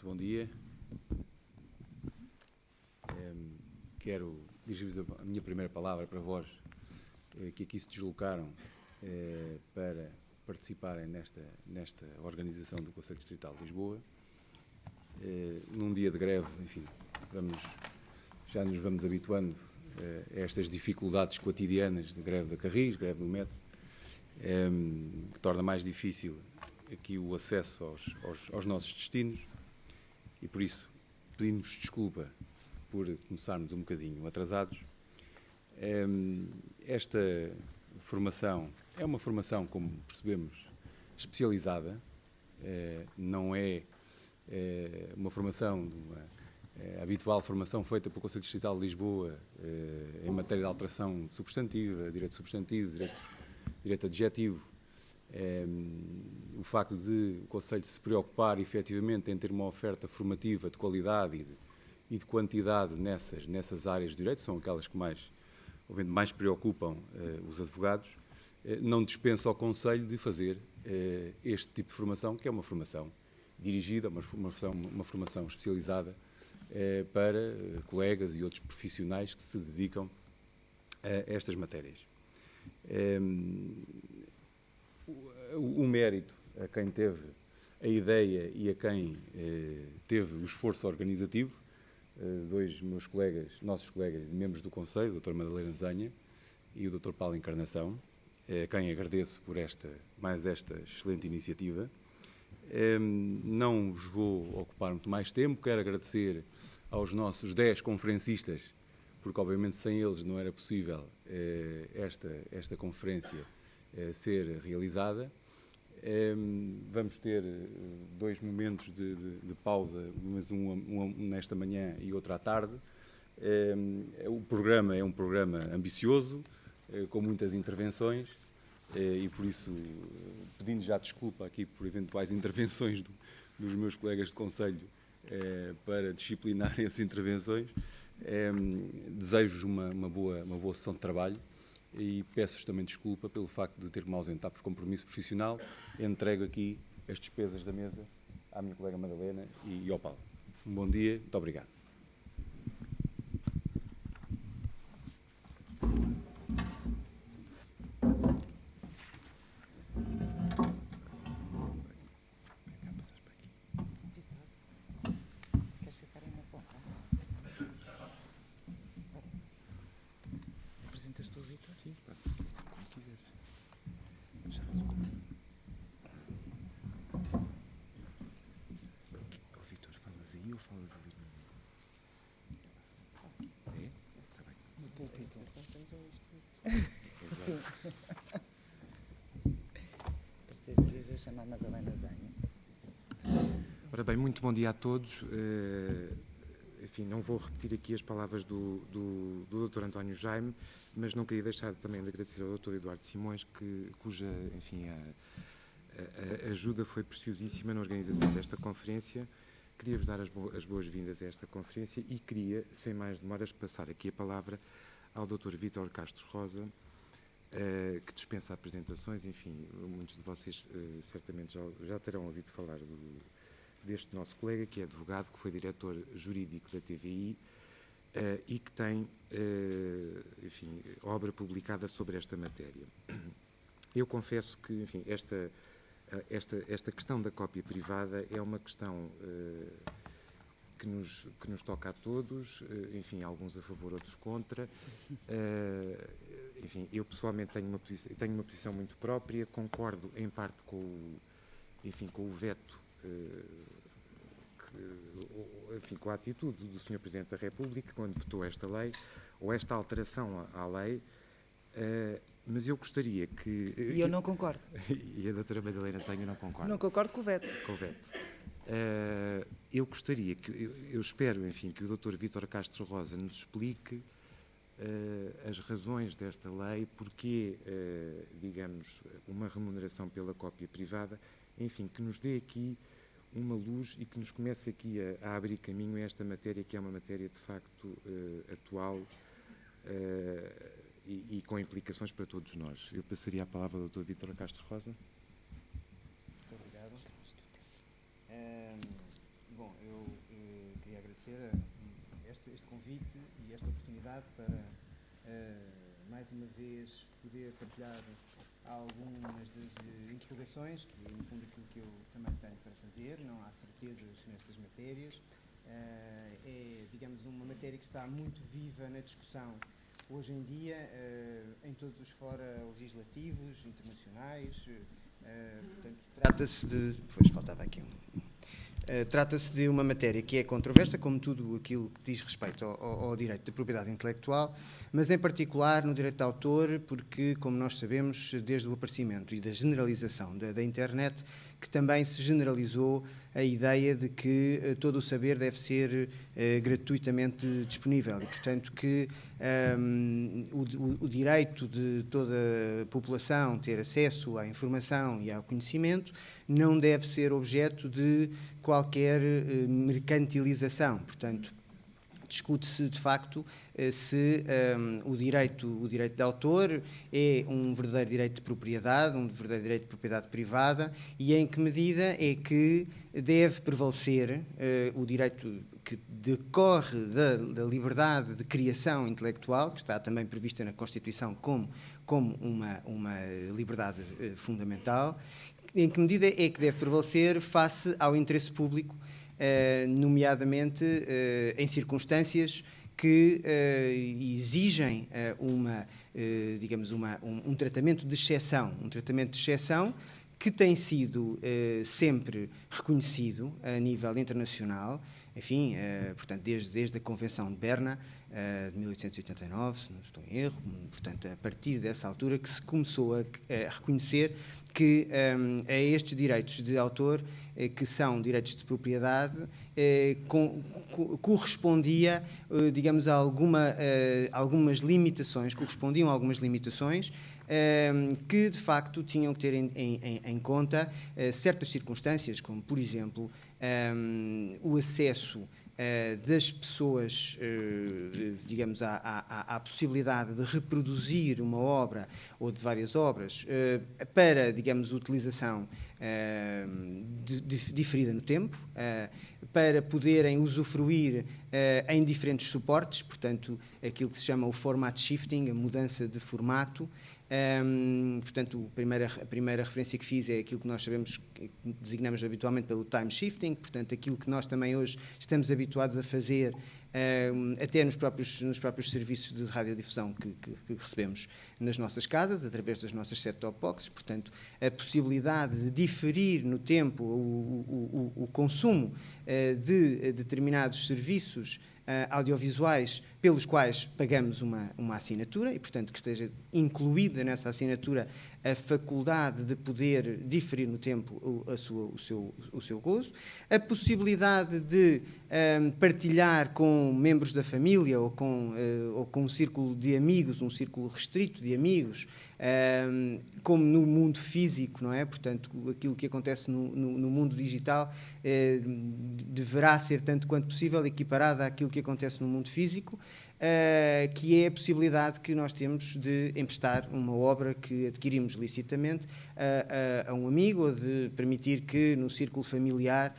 Muito bom dia. Quero dirigir-vos a minha primeira palavra para vós, que aqui se deslocaram para participarem nesta organização do Conselho Distrital de Lisboa. Num dia de greve, enfim, já nos vamos habituando a estas dificuldades cotidianas de greve da Carris, greve do metro, que torna mais difícil aqui o acesso aos nossos destinos, e por isso pedimos desculpa por começarmos um bocadinho atrasados. Esta formação é uma formação, como percebemos, especializada, não é uma formação, habitual formação feita pelo Conselho Distrital de Lisboa em matéria de alteração substantiva, direito substantivo, direito adjetivo. O facto de o Conselho se preocupar efetivamente em ter uma oferta formativa de qualidade e de quantidade nessas áreas de direito, são aquelas que mais preocupam os advogados, não dispensa ao Conselho de fazer este tipo de formação, que é uma formação dirigida, uma formação especializada para colegas e outros profissionais que se dedicam a estas matérias. O mérito a quem teve a ideia e a quem teve o esforço organizativo, dois nossos colegas, membros do Conselho, o Dr. Madalena Zanha e o Dr. Paulo Encarnação, a quem agradeço por esta excelente iniciativa. Não vos vou ocupar muito mais tempo, quero agradecer aos nossos 10 conferencistas, porque obviamente sem eles não era possível esta conferência ser realizada. Vamos ter 2 momentos de pausa, mas um nesta manhã e outro à tarde. O programa é um programa ambicioso, com muitas intervenções, e por isso, pedindo já desculpa aqui por eventuais intervenções dos meus colegas de Conselho para disciplinar essas intervenções, desejo-vos uma boa sessão de trabalho. E peço-vos também desculpa pelo facto de ter que me ausentar por compromisso profissional. Entrego aqui as despesas da mesa à minha colega Madalena e ao Paulo. Um bom dia, muito obrigado. Apresentas tu, Vitor? Sim, passo como quiseres. Já faz Vitor, falas aí ou falas ali? É? Está bem. No púlpito. Sim. Parecer que ias a chamar Madalena Zanha. Ora bem, muito bom dia a todos. Enfim, não vou repetir aqui as palavras do Dr. António Jaime, mas não queria deixar também de agradecer ao Dr. Eduardo Simões, cuja, enfim, a ajuda foi preciosíssima na organização desta conferência. Queria-vos dar as boas-vindas a esta conferência e queria, sem mais demoras, passar aqui a palavra ao Dr. Vítor Castro Rosa, que dispensa apresentações. Enfim, muitos de vocês certamente já terão ouvido falar deste nosso colega, que é advogado, que foi diretor jurídico da TVI e que tem, enfim, obra publicada sobre esta matéria. Eu confesso que, enfim, esta questão da cópia privada é uma questão que nos toca a todos, enfim, alguns a favor, outros contra. Enfim, eu pessoalmente tenho uma posição muito própria, concordo em parte com o veto, enfim, com a atitude do Sr. Presidente da República quando votou esta lei, ou esta alteração à lei, mas eu gostaria que... E eu não concordo. E a doutora Madalena Zanha não concorda. Não concordo com o veto. Com o veto. Eu gostaria eu espero, enfim, que o Dr. Vítor Castro Rosa nos explique as razões desta lei, porque, digamos, uma remuneração pela cópia privada, enfim, que nos dê aqui uma luz e que nos comece aqui a abrir caminho a esta matéria, que é uma matéria de facto atual e com implicações para todos nós. Eu passaria a palavra ao Dr. Vítor Castro Rosa. Muito obrigado. Bom, eu agradecer este convite e esta oportunidade para, mais uma vez, poder partilhar algumas das interrogações, que é, no fundo, aquilo que eu também tenho para fazer. Não há certezas nestas matérias. É, digamos, uma matéria que está muito viva na discussão hoje em dia, em todos os fora legislativos, internacionais. Portanto, trata-se de... Pois, faltava aqui trata-se de uma matéria que é controversa, como tudo aquilo que diz respeito ao direito de propriedade intelectual, mas em particular no direito de autor, porque, como nós sabemos, desde o aparecimento e da generalização da internet, que também se generalizou a ideia de que todo o saber deve ser gratuitamente disponível e, portanto, que o direito de toda a população ter acesso à informação e ao conhecimento não deve ser objeto de qualquer mercantilização. Portanto, discute-se, de facto, se o direito de autor é um verdadeiro direito de propriedade, um verdadeiro direito de propriedade privada, e em que medida é que deve prevalecer o direito que decorre da liberdade de criação intelectual, que está também prevista na Constituição como uma liberdade fundamental, em que medida é que deve prevalecer face ao interesse público, nomeadamente em circunstâncias que exigem um tratamento de exceção, que tem sido sempre reconhecido a nível internacional, enfim, portanto, desde a Convenção de Berna, de 1889, se não estou em erro, portanto, a partir dessa altura que se começou a reconhecer que a estes direitos de autor, que são direitos de propriedade, correspondia, digamos, a algumas limitações, que, de facto, tinham que ter em conta certas circunstâncias, como, por exemplo, o acesso das pessoas, digamos, à possibilidade de reproduzir uma obra ou de várias obras para, digamos, utilização diferida no tempo, para poderem usufruir em diferentes suportes, portanto, aquilo que se chama o format shifting, a mudança de formato. Portanto, a primeira referência que fiz é aquilo que nós sabemos, que designamos habitualmente pelo time shifting, portanto, aquilo que nós também hoje estamos habituados a fazer, até nos próprios serviços de radiodifusão que recebemos nas nossas casas, através das nossas set-top boxes, portanto, a possibilidade de diferir no tempo o consumo de determinados serviços audiovisuais pelos quais pagamos uma assinatura e, portanto, que esteja incluída nessa assinatura a faculdade de poder diferir no tempo o seu gozo, a possibilidade de partilhar com membros da família ou com um círculo de amigos, um círculo restrito de amigos, como no mundo físico, não é? Portanto, aquilo que acontece no mundo digital deverá ser, tanto quanto possível, equiparado àquilo que acontece no mundo físico, que é a possibilidade que nós temos de emprestar uma obra que adquirimos licitamente a um amigo, ou de permitir que no círculo familiar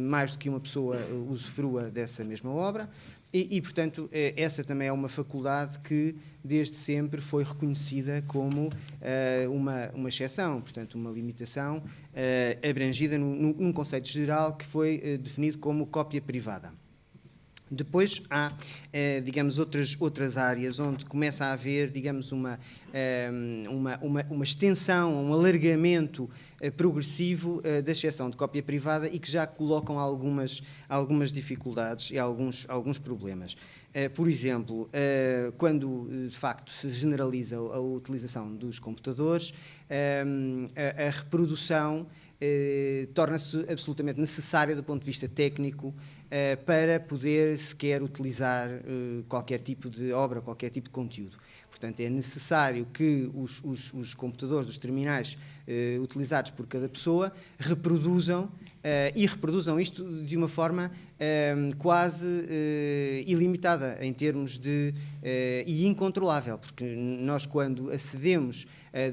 mais do que uma pessoa usufrua dessa mesma obra. E, portanto, essa também é uma faculdade que, desde sempre, foi reconhecida como uma exceção, portanto, uma limitação abrangida num conceito geral que foi definido como cópia privada. Depois há, digamos, outras áreas onde começa a haver, digamos, uma extensão, um alargamento progressivo da exceção de cópia privada e que já colocam algumas dificuldades e alguns problemas. Por exemplo, quando de facto se generaliza a utilização dos computadores, a reprodução torna-se absolutamente necessária do ponto de vista técnico para poder sequer utilizar qualquer tipo de obra, qualquer tipo de conteúdo. Portanto, é necessário que os computadores, os terminais utilizados por cada pessoa, reproduzam isto de uma forma quase ilimitada em termos e incontrolável, porque nós, quando acedemos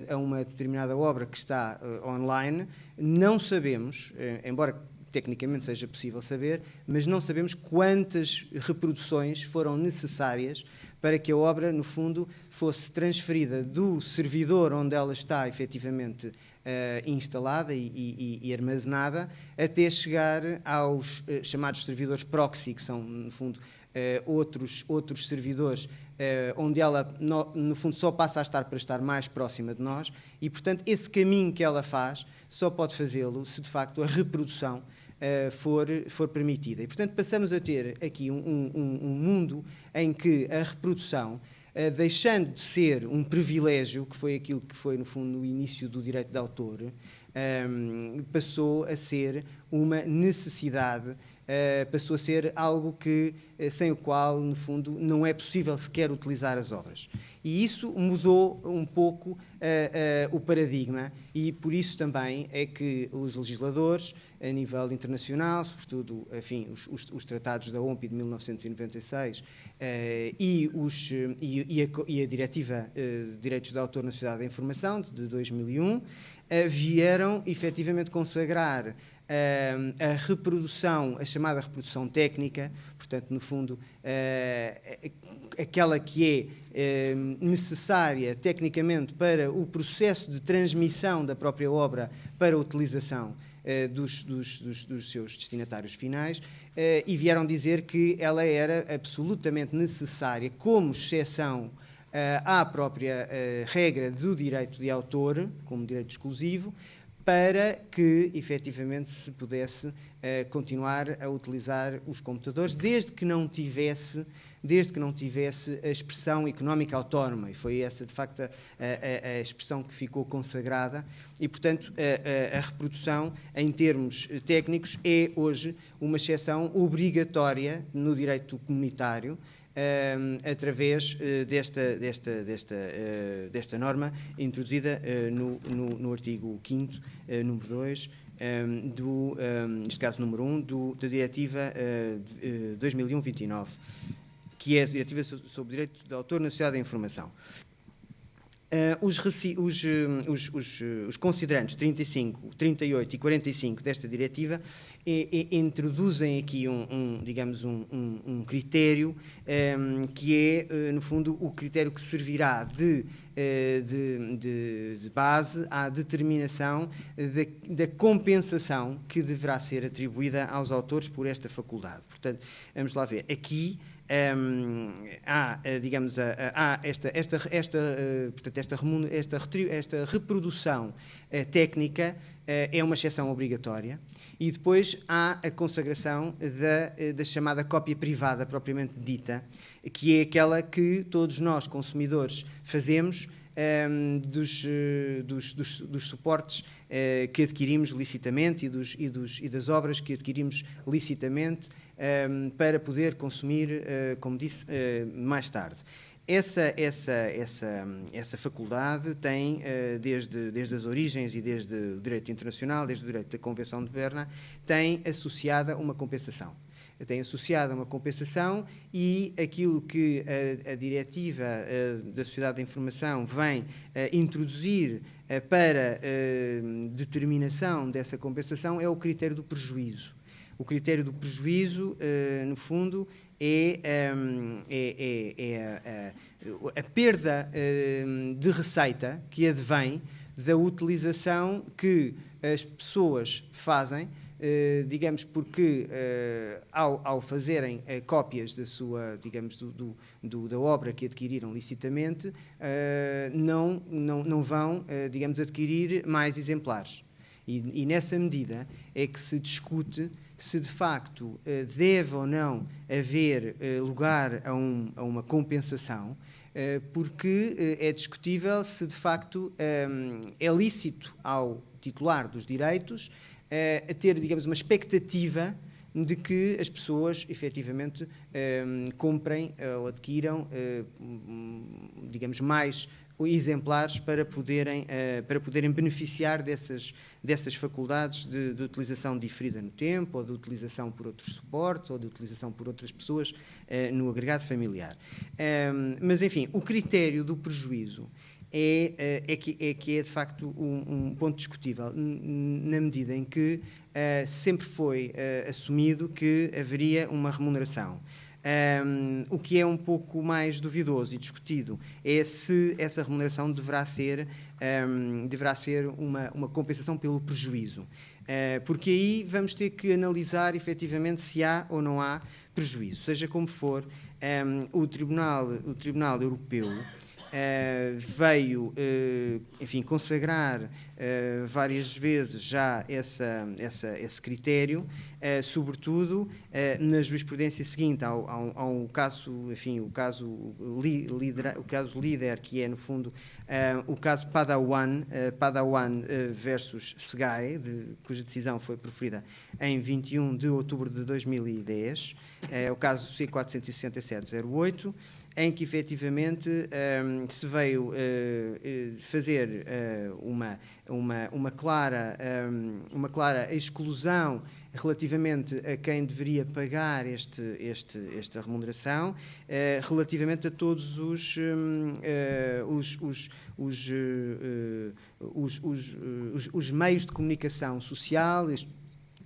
a uma determinada obra que está online, não sabemos, embora tecnicamente seja possível saber, mas não sabemos quantas reproduções foram necessárias para que a obra, no fundo, fosse transferida do servidor onde ela está efetivamente instalada e armazenada, até chegar aos chamados servidores proxy, que são, no fundo, outros servidores, onde ela, no fundo, só passa a estar para estar mais próxima de nós, e, portanto, esse caminho que ela faz só pode fazê-lo se, de facto, a reprodução for permitida. E, portanto, passamos a ter aqui um mundo em que a reprodução, deixando de ser um privilégio, que foi aquilo que foi, no fundo, no início do direito de autor, passou a ser uma necessidade, passou a ser algo sem o qual, no fundo, não é possível sequer utilizar as obras. E isso mudou um pouco o paradigma, e por isso também é que os legisladores, a nível internacional, sobretudo, enfim, os tratados da OMPI de 1996 e a Diretiva de Direitos de Autor na Sociedade da Informação, de 2001, vieram efetivamente consagrar a reprodução, a chamada reprodução técnica, portanto, no fundo, aquela que é necessária tecnicamente para o processo de transmissão da própria obra para a utilização dos seus destinatários finais, e vieram dizer que ela era absolutamente necessária como exceção à própria regra do direito de autor, como direito exclusivo, para que, efetivamente, se pudesse continuar a utilizar os computadores, desde que não tivesse a expressão económica autónoma, e foi essa, de facto, a expressão que ficou consagrada, e, portanto, a reprodução, em termos técnicos, é hoje uma exceção obrigatória no direito comunitário, através desta norma introduzida no artigo 5º, número 2, neste caso número 1, da Diretiva 2001-29, que é a Diretiva sobre o Direito de Autor na Sociedade da Informação. Os considerandos 35, 38 e 45 desta diretiva introduzem aqui um critério que é, no fundo, o critério que servirá de base à determinação da compensação que deverá ser atribuída aos autores por esta faculdade. Portanto, vamos lá ver. Aqui esta reprodução técnica é uma exceção obrigatória, e depois há a consagração da chamada cópia privada propriamente dita, que é aquela que todos nós, consumidores, fazemos dos suportes que adquirimos licitamente e das obras que adquirimos licitamente para poder consumir, como disse, mais tarde. Essa faculdade tem, desde as origens e desde o direito internacional, desde o direito da Convenção de Berna, tem associada uma compensação. E aquilo que a Diretiva da Sociedade da Informação vem introduzir para determinação dessa compensação é o critério do prejuízo. O critério do prejuízo, no fundo, é a perda de receita que advém da utilização que as pessoas fazem, digamos, porque ao fazerem cópias da sua, digamos, da obra que adquiriram licitamente, não vão, digamos, adquirir mais exemplares. E nessa medida é que se discute se de facto deve ou não haver lugar a uma compensação, porque é discutível se de facto é lícito ao titular dos direitos a ter, digamos, uma expectativa de que as pessoas efetivamente comprem ou adquiram, digamos, mais exemplares para poderem beneficiar dessas faculdades de utilização diferida no tempo, ou de utilização por outros suportes, ou de utilização por outras pessoas no agregado familiar. Mas, enfim, o critério do prejuízo é que é de facto um ponto discutível, na medida em que sempre foi assumido que haveria uma remuneração. O que é um pouco mais duvidoso e discutido é se essa remuneração deverá ser uma compensação pelo prejuízo. Porque aí vamos ter que analisar efetivamente se há ou não há prejuízo. Seja como for, o Tribunal Europeu veio, enfim, consagrar várias vezes já esse critério, sobretudo na jurisprudência seguinte ao caso, enfim, o caso líder, que é, no fundo, o caso Padawan versus Segai, cuja decisão foi proferida em 21 de outubro de 2010, o caso C467-08, em que efetivamente se veio fazer uma clara exclusão relativamente a quem deveria pagar esta remuneração, relativamente a todos os meios de comunicação social,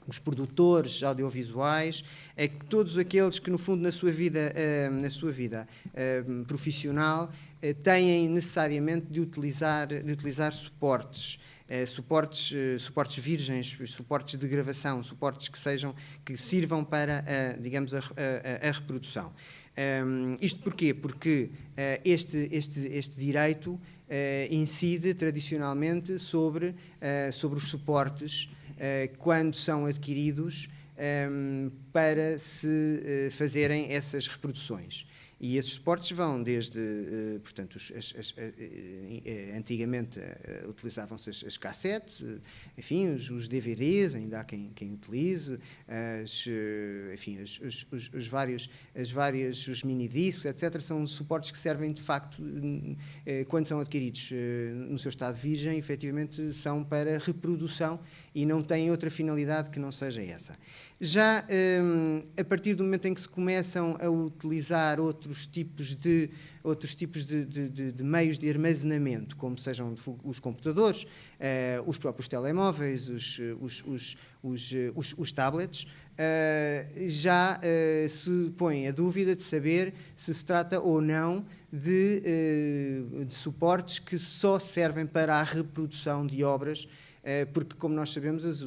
os produtores audiovisuais, todos aqueles que, no fundo, na sua vida profissional, têm necessariamente de utilizar suportes virgens, suportes de gravação, suportes que sirvam para, digamos, a reprodução. Isto porquê? Porque este direito incide tradicionalmente sobre os suportes quando são adquiridos para se fazerem essas reproduções. E esses suportes vão desde, portanto, antigamente utilizavam-se as cassetes, enfim, os DVDs, ainda há quem utilize, enfim, os mini-discs, etc. São suportes que servem, de facto, quando são adquiridos no seu estado virgem, efetivamente são para reprodução e não têm outra finalidade que não seja essa. Já a partir do momento em que se começam a utilizar outros tipos de meios de armazenamento, como sejam os computadores, os próprios telemóveis, os tablets, já se põe a dúvida de saber se trata ou não de suportes que só servem para a reprodução de obras, porque, como nós sabemos, as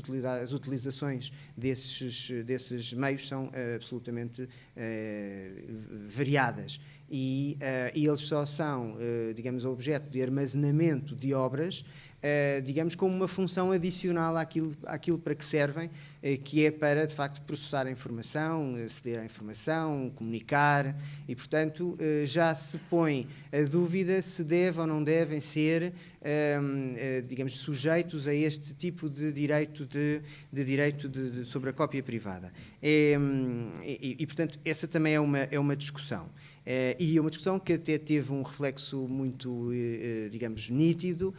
utilizações desses meios são absolutamente variadas e eles só são, digamos, objeto de armazenamento de obras, digamos, como uma função adicional àquilo para que servem, que é para, de facto, processar a informação, aceder à informação, comunicar, e, portanto, já se põe a dúvida se devem ou não devem ser, digamos, sujeitos a este tipo de direito sobre a cópia privada. E, portanto, essa também é uma discussão. E é uma discussão que até teve um reflexo muito, digamos, nítido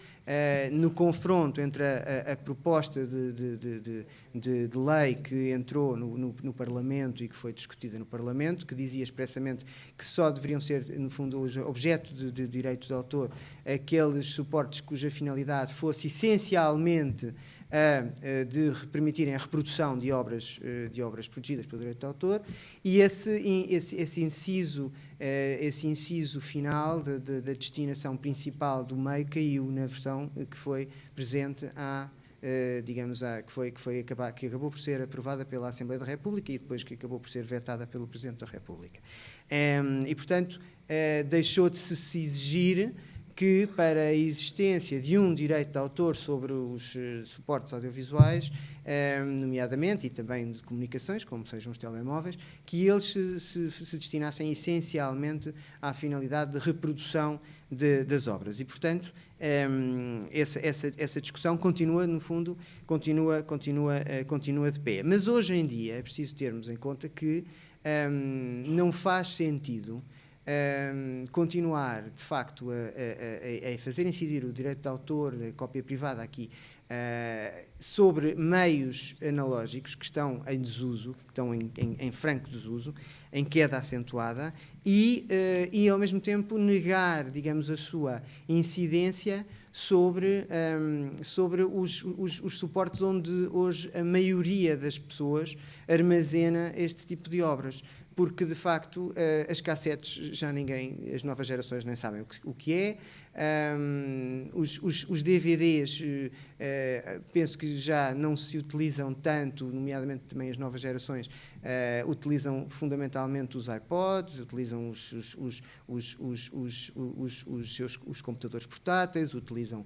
no confronto entre a proposta de lei que entrou no Parlamento e que foi discutida no Parlamento, que dizia expressamente que só deveriam ser, no fundo, objeto de direito de autor aqueles suportes cuja finalidade fosse essencialmente de permitirem a reprodução de obras protegidas pelo direito de autor, e esse inciso final da destinação principal do meio caiu na versão que foi presente que acabou por ser aprovada pela Assembleia da República e depois que acabou por ser vetada pelo Presidente da República. E, portanto, deixou de se exigir que, para a existência de um direito de autor sobre os suportes audiovisuais, nomeadamente, e também de comunicações, como sejam os telemóveis, que eles se destinassem essencialmente à finalidade de reprodução das obras. E, portanto, essa discussão continua, no fundo, continua de pé. Mas, hoje em dia, é preciso termos em conta que não faz sentido continuar, de facto, a fazer incidir o direito de autor, a cópia privada aqui, sobre meios analógicos que estão em desuso, que estão em franco desuso, em queda acentuada, e ao mesmo tempo negar, digamos, a sua incidência sobre os suportes onde hoje a maioria das pessoas armazena este tipo de obras. Porque, de facto, as cassetes as novas gerações nem sabem o que é. Os DVDs, penso que já não se utilizam tanto, nomeadamente também as novas gerações, utilizam fundamentalmente os iPods, utilizam os computadores portáteis, utilizam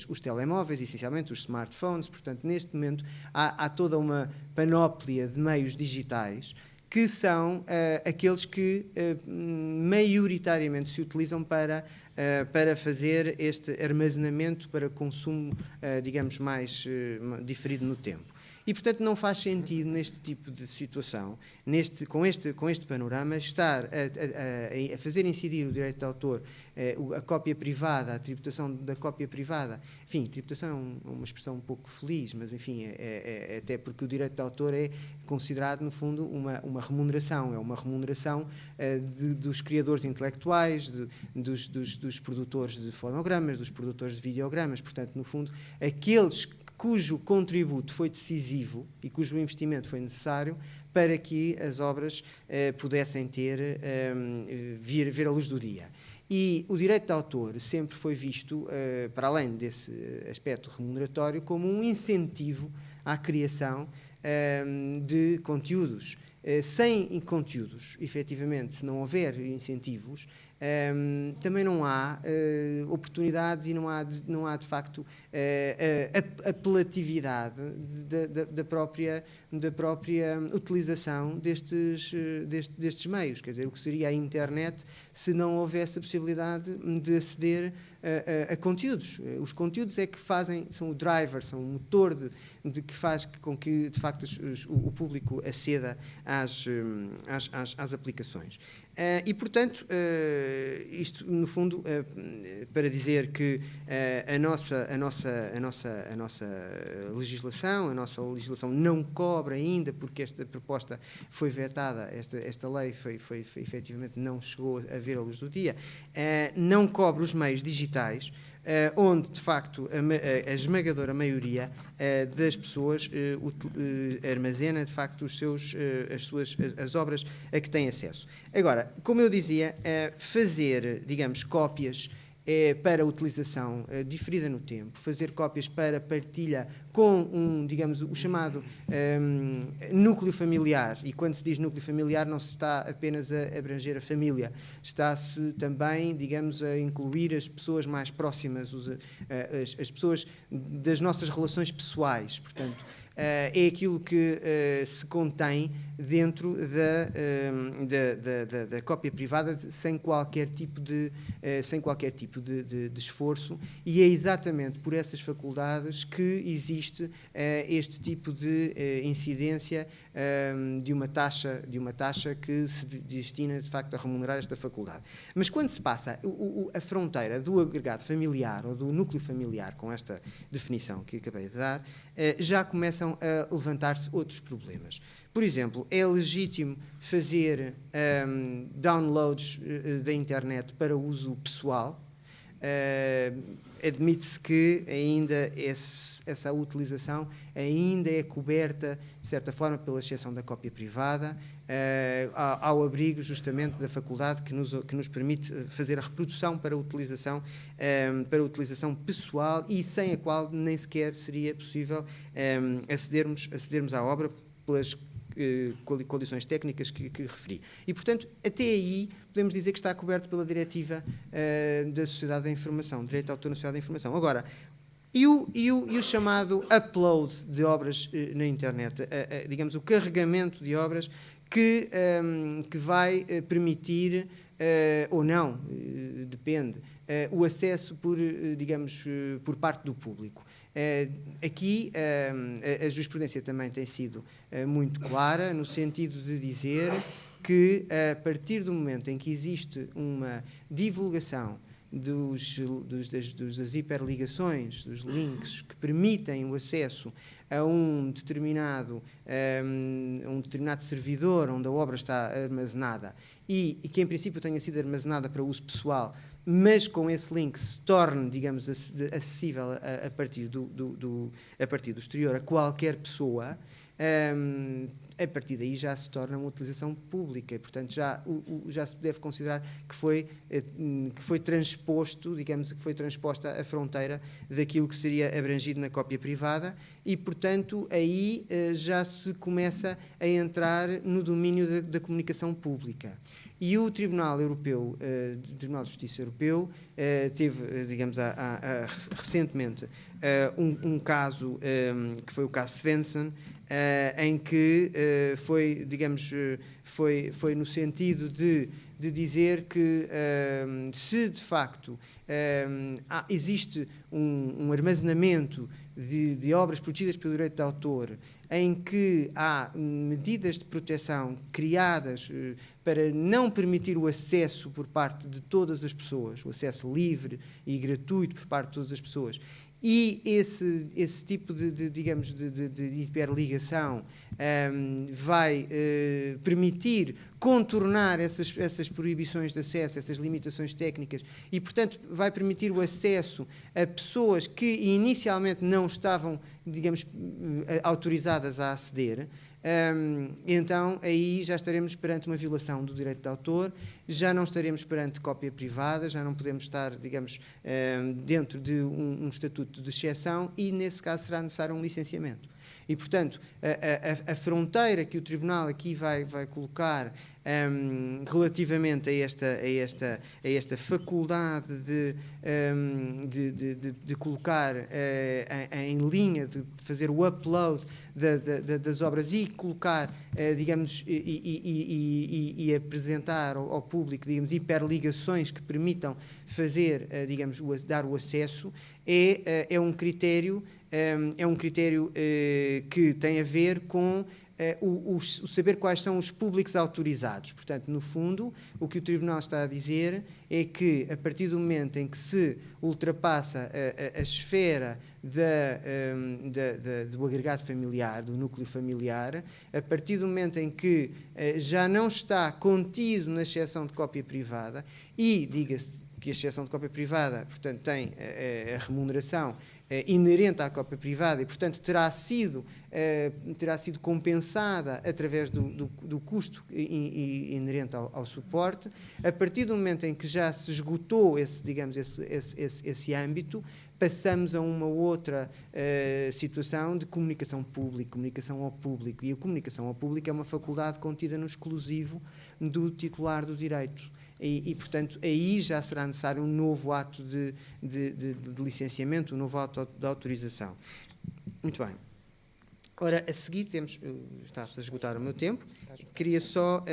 os telemóveis, essencialmente os smartphones. Portanto, neste momento há toda uma panóplia de meios digitais que são aqueles que maioritariamente se utilizam para fazer este armazenamento para consumo, digamos, mais diferido no tempo. E, portanto, não faz sentido, neste tipo de situação, com este panorama, estar a fazer incidir o direito de autor, a cópia privada, a tributação da cópia privada. Enfim, tributação é uma expressão um pouco feliz, mas, enfim, até porque o direito de autor é considerado, no fundo, uma remuneração. É uma remuneração dos criadores intelectuais, dos produtores de fonogramas, dos produtores de videogramas. Portanto, no fundo, aqueles cujo contributo foi decisivo e cujo investimento foi necessário para que as obras pudessem vir à luz do dia. E o direito de autor sempre foi visto, para além desse aspecto remuneratório, como um incentivo à criação de conteúdos. Sem conteúdos, efetivamente, se não houver incentivos, também não há oportunidades e não há de facto apelatividade da própria utilização destes meios. Quer dizer, o que seria a internet se não houvesse a possibilidade de aceder a conteúdos. Os conteúdos é que são o driver, são o motor que faz com que, de facto, o público aceda às aplicações. E, portanto, isto, no fundo, para dizer que a nossa legislação não cobre ainda, porque esta proposta foi vetada, esta lei efetivamente não chegou a ver a luz do dia, não cobre os meios digitais, onde, de facto, a esmagadora maioria das pessoas armazena, de facto, as obras a que tem acesso. Agora, como eu dizia, fazer, digamos, cópias para utilização diferida no tempo, fazer cópias para partilha com digamos, o chamado núcleo familiar, e quando se diz núcleo familiar não se está apenas a abranger a família, está-se também, digamos, a incluir as pessoas mais próximas, as pessoas das nossas relações pessoais. Portanto, é aquilo que se contém dentro da cópia privada sem qualquer tipo de esforço, e é exatamente por essas faculdades que existe este tipo de incidência de uma taxa que se destina, de facto, a remunerar esta faculdade. Mas quando se passa a fronteira do agregado familiar ou do núcleo familiar, com esta definição que acabei de dar, já começam a levantar-se outros problemas. Por exemplo, é legítimo fazer downloads da internet para uso pessoal. Admite-se que ainda essa utilização ainda é coberta, de certa forma, pela exceção da cópia privada, ao abrigo justamente da faculdade que nos permite fazer a reprodução para utilização pessoal, e sem a qual nem sequer seria possível acedermos à obra pelas condições técnicas que referi. E, portanto, até aí podemos dizer que está coberto pela diretiva da Sociedade da Informação, direito de autor na Sociedade da Informação. Agora, e o chamado upload de obras na internet, digamos, o carregamento de obras que vai permitir, ou não, depende, o acesso por parte do público. Aqui a jurisprudência também tem sido muito clara, no sentido de dizer que, a partir do momento em que existe uma divulgação das hiperligações, dos links que permitem o acesso a um determinado servidor onde a obra está armazenada e que em princípio tenha sido armazenada para uso pessoal, mas com esse link se torne, digamos, acessível a partir do exterior a qualquer pessoa, a partir daí já se torna uma utilização pública e, portanto, já se deve considerar que foi transposto, digamos, que foi transposta a fronteira daquilo que seria abrangido na cópia privada e, portanto, aí já se começa a entrar no domínio da comunicação pública. E o Tribunal Europeu, o Tribunal de Justiça Europeu, teve, digamos, recentemente um caso, que foi o caso Svensson, em que foi, digamos, foi no sentido de dizer que se de facto existe um armazenamento de obras protegidas pelo direito de autor, em que há medidas de proteção criadas para não permitir o acesso por parte de todas as pessoas, o acesso livre e gratuito por parte de todas as pessoas, e esse tipo digamos, de hiperligação vai permitir contornar essas proibições de acesso, essas limitações técnicas e, portanto, vai permitir o acesso a pessoas que inicialmente não estavam, digamos, autorizadas a aceder. Então, aí já estaremos perante uma violação do direito de autor, já não estaremos perante cópia privada, já não podemos estar, digamos, dentro de um estatuto de exceção e, nesse caso, será necessário um licenciamento. E, portanto, a fronteira que o Tribunal aqui vai colocar relativamente a esta faculdade de colocar em linha, de fazer o upload das obras e colocar, digamos, e apresentar ao público, digamos, hiperligações que permitam fazer, digamos, dar o acesso, é um critério que tem a ver com o saber quais são os públicos autorizados. Portanto, no fundo, o que o Tribunal está a dizer é que, a partir do momento em que se ultrapassa a esfera do agregado familiar, do núcleo familiar, a partir do momento em que já não está contido na exceção de cópia privada, e diga-se que a exceção de cópia privada, portanto, tem a remuneração inerente à cópia privada e, portanto, terá sido compensada através do custo inerente ao suporte. A partir do momento em que já se esgotou esse âmbito, passamos a uma outra situação de comunicação pública, comunicação ao público. E a comunicação ao público é uma faculdade contida no exclusivo do titular do direito. E, portanto, aí já será necessário um novo ato de licenciamento, um novo ato de autorização. Muito bem. Ora, a seguir está-se a esgotar o meu tempo. Queria só,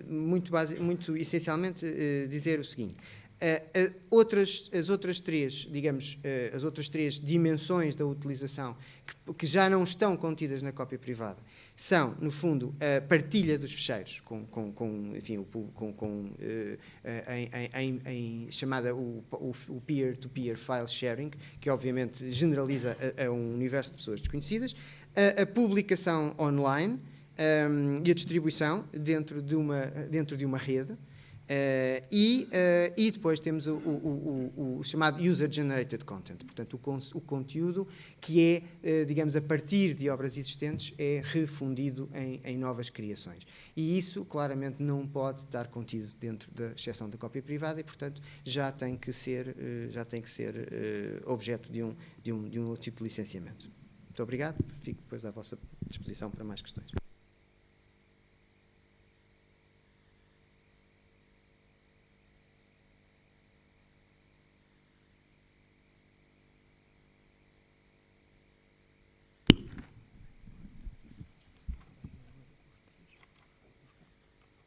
muito essencialmente, dizer o seguinte. As outras três dimensões da utilização que já não estão contidas na cópia privada são, no fundo, a partilha dos ficheiros chamada o peer-to-peer file sharing, que obviamente generaliza a um universo de pessoas desconhecidas, a publicação online e a distribuição dentro de uma rede. E depois temos o chamado user-generated content, portanto, o conteúdo que é, digamos, a partir de obras existentes, é refundido em novas criações. E isso, claramente, não pode estar contido dentro da exceção da cópia privada e, portanto, já tem que ser objeto de um outro tipo de licenciamento. Muito obrigado. Fico depois à vossa disposição para mais questões.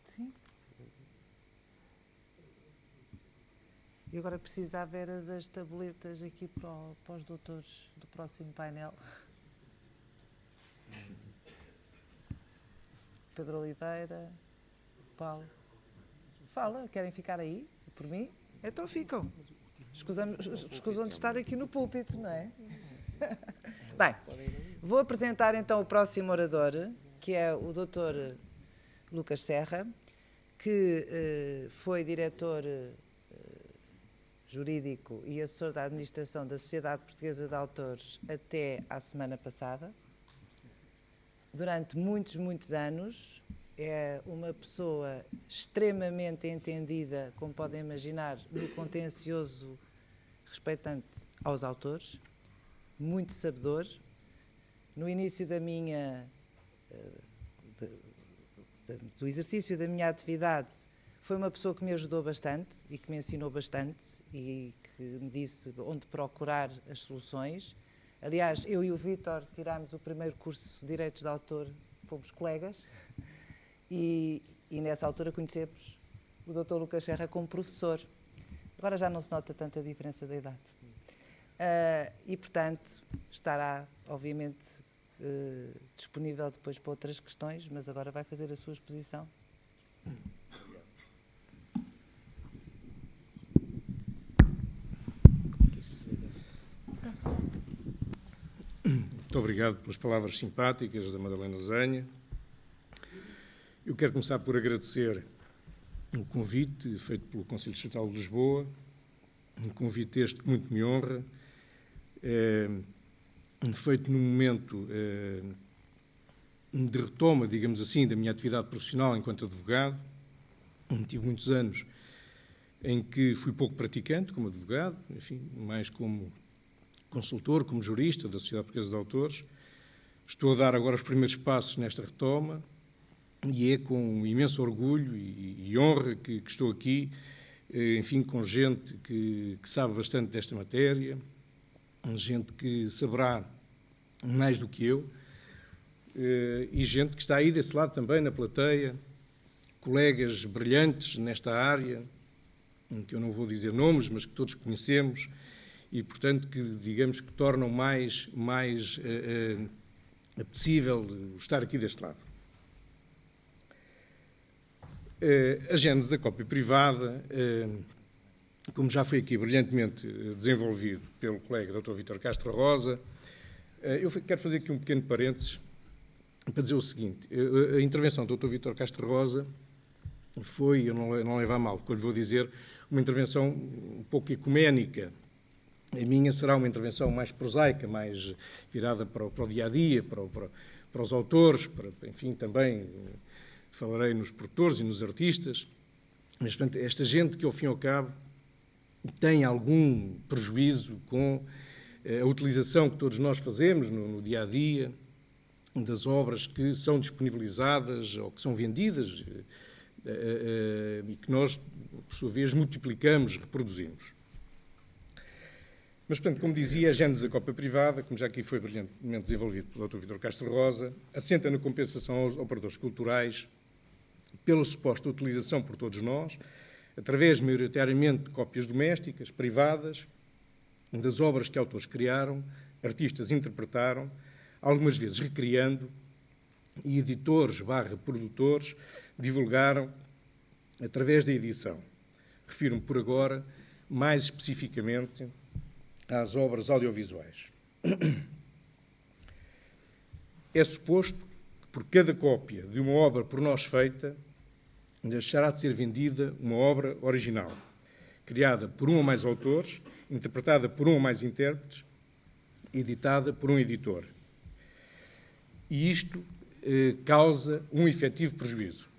Sim. E agora precisava era das tabuletas aqui para os doutores do próximo painel. Pedro Oliveira, Paulo. Fala, querem ficar aí? Por mim? Então ficam. escusam de estar aqui no púlpito, não é? Bem, vou apresentar então o próximo orador, que é o Dr. Lucas Serra, que foi diretor jurídico e assessor da administração da Sociedade Portuguesa de Autores até à semana passada. Durante muitos anos, é uma pessoa extremamente entendida, como podem imaginar, no contencioso respeitante aos autores, muito sabedor. No início da minha, do exercício da minha atividade, foi uma pessoa que me ajudou bastante e que me ensinou bastante e que me disse onde procurar as soluções. Aliás, eu e o Vítor tirámos o primeiro curso de Direitos de Autor, fomos colegas, e nessa altura conhecemos o Dr. Lucas Serra como professor. Agora já não se nota tanta diferença da idade. E, portanto, estará, obviamente, disponível depois para outras questões, mas agora vai fazer a sua exposição. Muito obrigado pelas palavras simpáticas da Madalena Zenha. Eu quero começar por agradecer o convite feito pelo Conselho Estatal de Lisboa, um convite este que muito me honra, feito num momento de retoma, digamos assim, da minha atividade profissional enquanto advogado. Tive muitos anos em que fui pouco praticante como advogado, enfim, mais como consultor, como jurista da Sociedade Portuguesa de Autores. Estou a dar agora os primeiros passos nesta retoma e é com um imenso orgulho e honra que estou aqui, enfim, com gente que sabe bastante desta matéria, gente que saberá mais do que eu, e gente que está aí desse lado também, na plateia, colegas brilhantes nesta área, que eu não vou dizer nomes, mas que todos conhecemos, e, portanto, que, digamos, que tornam mais apetecível estar aqui deste lado. A gênese da cópia privada, como já foi aqui brilhantemente desenvolvido pelo colega Dr. Vítor Castro Rosa, eu quero fazer aqui um pequeno parênteses para dizer o seguinte. A intervenção do Dr. Vítor Castro Rosa foi, eu não levo a mal, porque eu lhe vou dizer, uma intervenção um pouco ecuménica. A minha será uma intervenção mais prosaica, mais virada para o dia-a-dia, para os autores, enfim, também falarei nos produtores e nos artistas. Mas, portanto, esta gente que, ao fim e ao cabo, tem algum prejuízo com a utilização que todos nós fazemos no dia-a-dia das obras que são disponibilizadas ou que são vendidas e que nós, por sua vez, multiplicamos, reproduzimos. Mas, portanto, como dizia, a gênese da cópia privada, como já aqui foi brilhantemente desenvolvido pelo Dr. Vítor Castro Rosa, assenta na compensação aos operadores culturais pela suposta utilização por todos nós, através maioritariamente de cópias domésticas, privadas, das obras que autores criaram, artistas interpretaram, algumas vezes recriando, e editores/produtores divulgaram através da edição. Refiro-me por agora, mais especificamente, às obras audiovisuais. É suposto que por cada cópia de uma obra por nós feita, deixará de ser vendida uma obra original, criada por um ou mais autores, interpretada por um ou mais intérpretes, editada por um editor. E isto causa um efetivo prejuízo.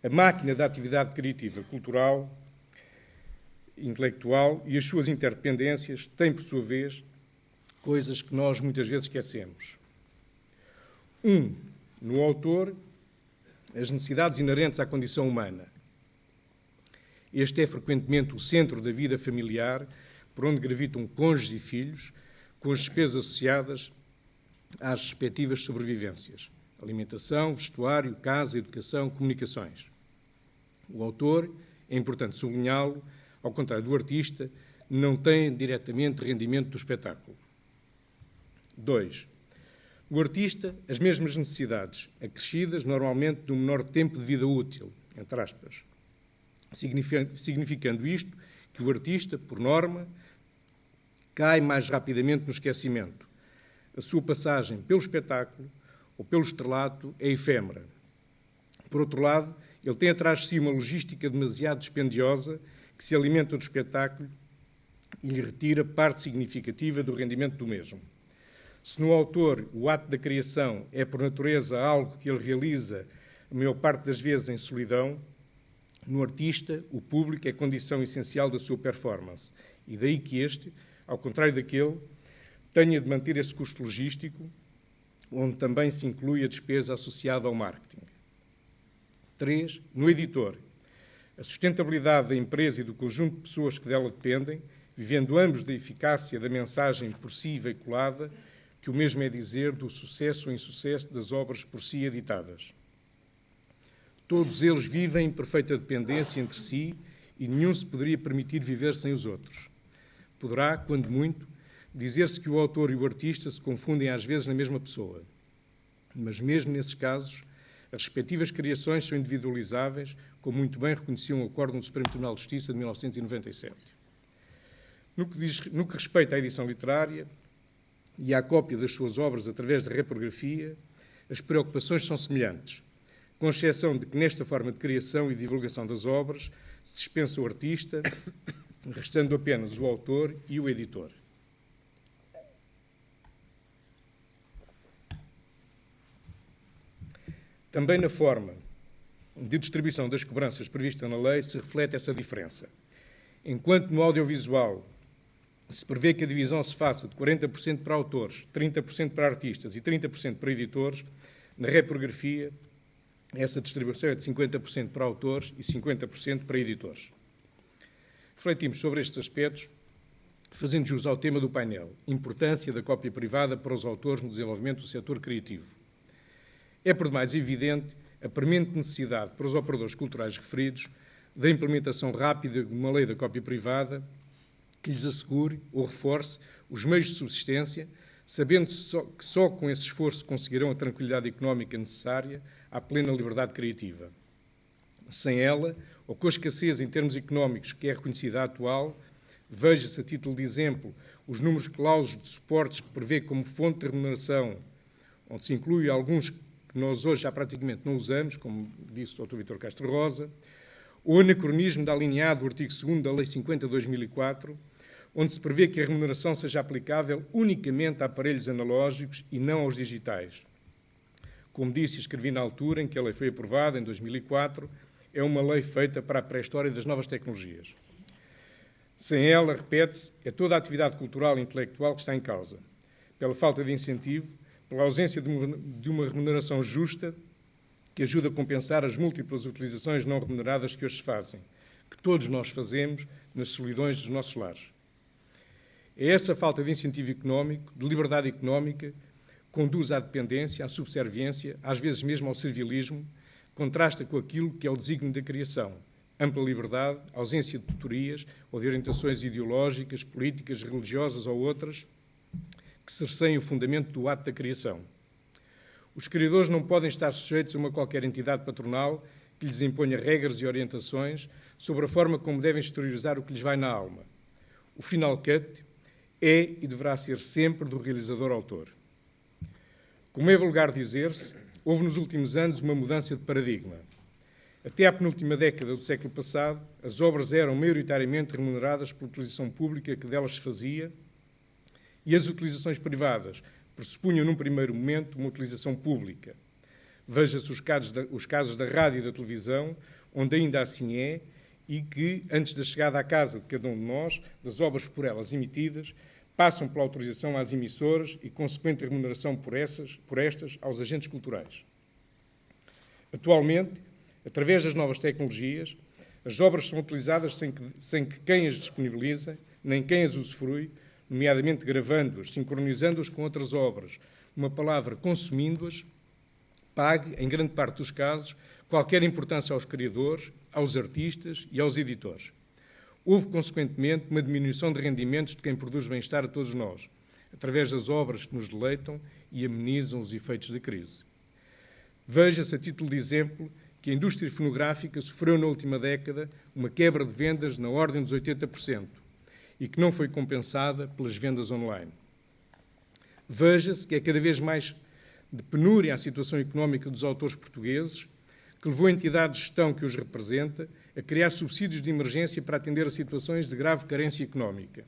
A máquina da atividade criativa, cultural, intelectual e as suas interdependências têm, por sua vez, coisas que nós muitas vezes esquecemos. No autor, as necessidades inerentes à condição humana. Este é frequentemente o centro da vida familiar, por onde gravitam cônjuges e filhos, com as despesas associadas às respectivas sobrevivências. Alimentação, vestuário, casa, educação, comunicações. O autor, é importante sublinhá-lo, ao contrário do artista, não tem diretamente rendimento do espetáculo. 2. O artista, as mesmas necessidades, acrescidas normalmente de um menor tempo de vida útil, entre aspas, significando isto que o artista, por norma, cai mais rapidamente no esquecimento. A sua passagem pelo espetáculo ou pelo estrelato é efêmera. Por outro lado, ele tem atrás de si uma logística demasiado dispendiosa que se alimenta do espetáculo e lhe retira parte significativa do rendimento do mesmo. Se no autor o ato da criação é por natureza algo que ele realiza a maior parte das vezes em solidão, no artista o público é condição essencial da sua performance e daí que este, ao contrário daquele, tenha de manter esse custo logístico, onde também se inclui a despesa associada ao marketing. 3. No editor. A sustentabilidade da empresa e do conjunto de pessoas que dela dependem, vivendo ambos da eficácia da mensagem por si veiculada, que o mesmo é dizer do sucesso ou insucesso das obras por si editadas. Todos eles vivem em perfeita dependência entre si e nenhum se poderia permitir viver sem os outros. Poderá, quando muito, dizer-se que o autor e o artista se confundem às vezes na mesma pessoa. Mas mesmo nesses casos, as respectivas criações são individualizáveis, como muito bem reconhecia um acórdão do Supremo Tribunal de Justiça de 1997. No que respeita à edição literária e à cópia das suas obras através da reprografia, as preocupações são semelhantes, com exceção de que nesta forma de criação e divulgação das obras se dispensa o artista, restando apenas o autor e o editor. Também na forma de distribuição das cobranças prevista na lei se reflete essa diferença. Enquanto no audiovisual se prevê que a divisão se faça de 40% para autores, 30% para artistas e 30% para editores, na reprografia essa distribuição é de 50% para autores e 50% para editores. Refletimos sobre estes aspectos, fazendo jus ao tema do painel, importância da cópia privada para os autores no desenvolvimento do setor criativo. É por demais evidente a premente necessidade para os operadores culturais referidos da implementação rápida de uma lei da cópia privada que lhes assegure ou reforce os meios de subsistência, sabendo que só com esse esforço conseguirão a tranquilidade económica necessária à plena liberdade criativa. Sem ela, ou com a escassez em termos económicos que é reconhecida atual, veja-se a título de exemplo os números clausos de suportes que prevê como fonte de remuneração, onde se inclui alguns que nós hoje já praticamente não usamos, como disse o Dr. Vítor Castro Rosa, o anacronismo da alinhada do artigo 2º da Lei 50/2004, onde se prevê que a remuneração seja aplicável unicamente a aparelhos analógicos e não aos digitais. Como disse e escrevi na altura em que a lei foi aprovada, em 2004, é uma lei feita para a pré-história das novas tecnologias. Sem ela, repete-se, é toda a atividade cultural e intelectual que está em causa, pela falta de incentivo, pela ausência de uma remuneração justa que ajuda a compensar as múltiplas utilizações não remuneradas que hoje se fazem, que todos nós fazemos nas solidões dos nossos lares. É essa falta de incentivo económico, de liberdade económica, conduz à dependência, à subserviência, às vezes mesmo ao servilismo, contrasta com aquilo que é o desígnio da criação, ampla liberdade, ausência de tutorias ou de orientações ideológicas, políticas, religiosas ou outras, que cerceiem o fundamento do ato da criação. Os criadores não podem estar sujeitos a uma qualquer entidade patronal que lhes imponha regras e orientações sobre a forma como devem exteriorizar o que lhes vai na alma. O final cut é e deverá ser sempre do realizador-autor. Como é vulgar dizer-se, houve nos últimos anos uma mudança de paradigma. Até à penúltima década do século passado, as obras eram maioritariamente remuneradas pela utilização pública que delas se fazia e as utilizações privadas pressupunham, num primeiro momento, uma utilização pública. Veja-se os casos da rádio e da televisão, onde ainda assim é, e que, antes da chegada à casa de cada um de nós, das obras por elas emitidas, passam pela autorização às emissoras e consequente remuneração por estas aos agentes culturais. Atualmente, através das novas tecnologias, as obras são utilizadas sem que quem as disponibiliza, nem quem as usufrui, nomeadamente gravando-as, sincronizando-as com outras obras, uma palavra, consumindo-as, pague, em grande parte dos casos, qualquer importância aos criadores, aos artistas e aos editores. Houve, consequentemente, uma diminuição de rendimentos de quem produz bem-estar a todos nós, através das obras que nos deleitam e amenizam os efeitos da crise. Veja-se, a título de exemplo, que a indústria fonográfica sofreu na última década uma quebra de vendas na ordem dos 80% e que não foi compensada pelas vendas online. Veja-se que é cada vez mais de penúria a situação económica dos autores portugueses, que levou a entidade de gestão que os representa a criar subsídios de emergência para atender a situações de grave carência económica.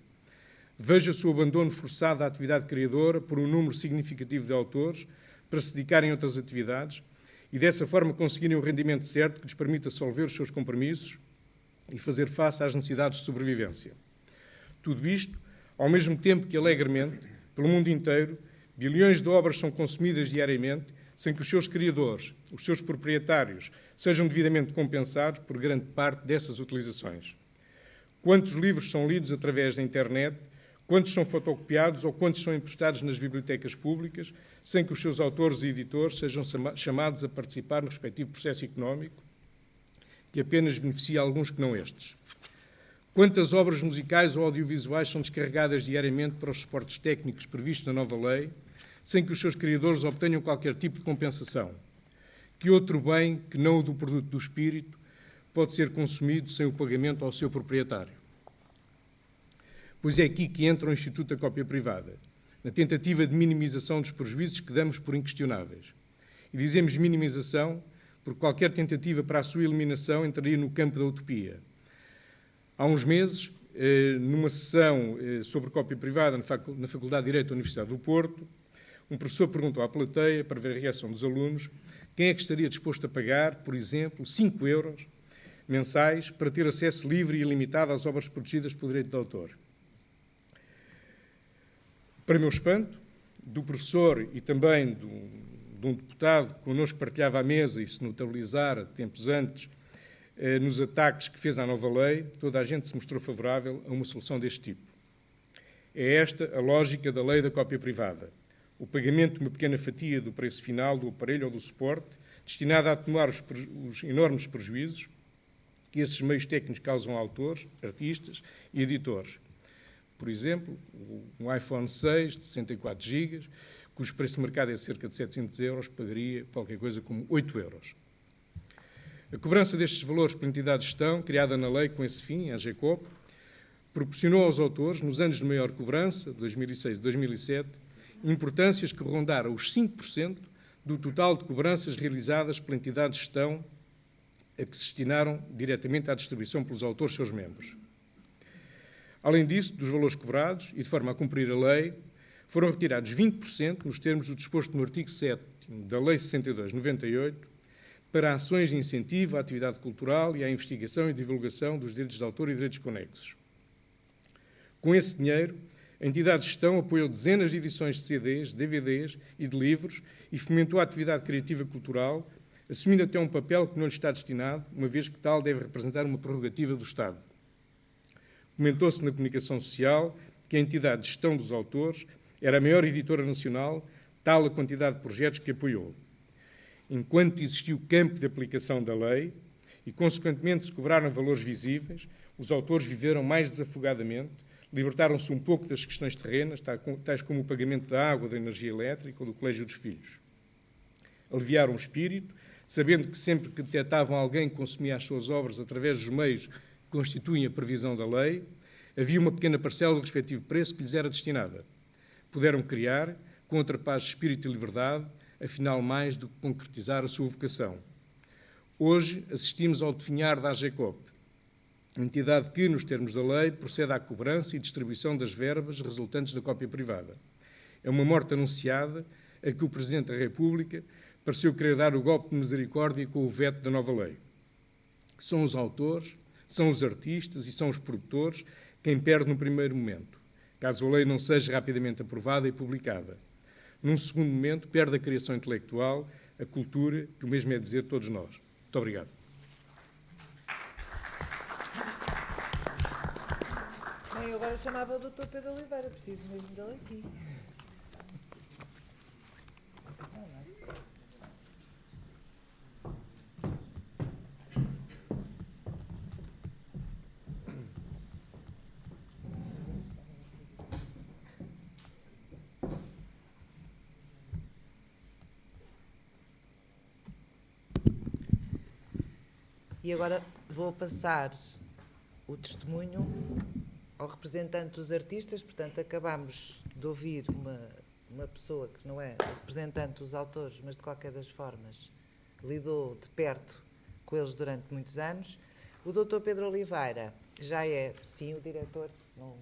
Veja-se o abandono forçado da atividade criadora por um número significativo de autores para se dedicarem a outras atividades e, dessa forma, conseguirem o rendimento certo que lhes permita solver os seus compromissos e fazer face às necessidades de sobrevivência. Tudo isto, ao mesmo tempo que, alegremente, pelo mundo inteiro, bilhões de obras são consumidas diariamente sem que os seus criadores, os seus proprietários, sejam devidamente compensados por grande parte dessas utilizações. Quantos livros são lidos através da internet, quantos são fotocopiados ou quantos são emprestados nas bibliotecas públicas, sem que os seus autores e editores sejam chamados a participar no respectivo processo económico, que apenas beneficia alguns que não estes. Quantas obras musicais ou audiovisuais são descarregadas diariamente para os suportes técnicos previstos na nova lei, sem que os seus criadores obtenham qualquer tipo de compensação? Que outro bem, que não o do produto do espírito, pode ser consumido sem o pagamento ao seu proprietário? Pois é aqui que entra o Instituto da Cópia Privada, na tentativa de minimização dos prejuízos que damos por inquestionáveis. E dizemos minimização porque qualquer tentativa para a sua eliminação entraria no campo da utopia. Há uns meses, numa sessão sobre cópia privada na Faculdade de Direito da Universidade do Porto, um professor perguntou à plateia, para ver a reação dos alunos, quem é que estaria disposto a pagar, por exemplo, 5 euros mensais para ter acesso livre e ilimitado às obras protegidas pelo direito de autor. Para meu espanto, do professor e também de um deputado que connosco partilhava a mesa e se notabilizara tempos antes nos ataques que fez à nova lei, toda a gente se mostrou favorável a uma solução deste tipo. É esta a lógica da lei da cópia privada. O pagamento de uma pequena fatia do preço final do aparelho ou do suporte, destinado a atenuar os enormes prejuízos que esses meios técnicos causam a autores, artistas e editores. Por exemplo, um iPhone 6 de 64 GB, cujo preço de mercado é cerca de 700 euros, pagaria qualquer coisa como 8 euros. A cobrança destes valores pela entidade de gestão, criada na lei com esse fim, a AGECOP, proporcionou aos autores, nos anos de maior cobrança, 2006 e 2007, importâncias que rondaram os 5% do total de cobranças realizadas pela entidade de gestão a que se destinaram diretamente à distribuição pelos autores seus membros. Além disso, dos valores cobrados, e de forma a cumprir a lei, foram retirados 20% nos termos do disposto no artigo 7º da Lei 62/98 para ações de incentivo à atividade cultural e à investigação e divulgação dos direitos de autor e direitos conexos. Com esse dinheiro, a entidade de gestão apoiou dezenas de edições de CDs, DVDs e de livros e fomentou a atividade criativa cultural, assumindo até um papel que não lhe está destinado, uma vez que tal deve representar uma prerrogativa do Estado. Comentou-se na comunicação social que a entidade de gestão dos autores era a maior editora nacional, tal a quantidade de projetos que apoiou. Enquanto existiu campo de aplicação da lei e, consequentemente, se cobraram valores visíveis, os autores viveram mais desafogadamente, libertaram-se um pouco das questões terrenas, tais como o pagamento da água, da energia elétrica ou do colégio dos filhos. Aliviaram o espírito, sabendo que sempre que detectavam alguém que consumia as suas obras através dos meios que constituem a previsão da lei, havia uma pequena parcela do respectivo preço que lhes era destinada. Puderam criar, com outra paz de espírito e liberdade, afinal mais do que concretizar a sua vocação. Hoje assistimos ao definhar da AGECOP, entidade que, nos termos da lei, procede à cobrança e distribuição das verbas resultantes da cópia privada. É uma morte anunciada a que o Presidente da República pareceu querer dar o golpe de misericórdia com o veto da nova lei. São os autores, são os artistas e são os produtores quem perde no primeiro momento, caso a lei não seja rapidamente aprovada e publicada. Num segundo momento, perde a criação intelectual, a cultura, que o mesmo é dizer todos nós. Muito obrigado. Bem, eu agora chamava o Dr. Pedro Oliveira, preciso mesmo dele aqui. E agora vou passar o testemunho ao representante dos artistas. Portanto, acabámos de ouvir uma pessoa que não é representante dos autores, mas de qualquer das formas lidou de perto com eles durante muitos anos. O Dr. Pedro Oliveira já é, sim, o diretor, não,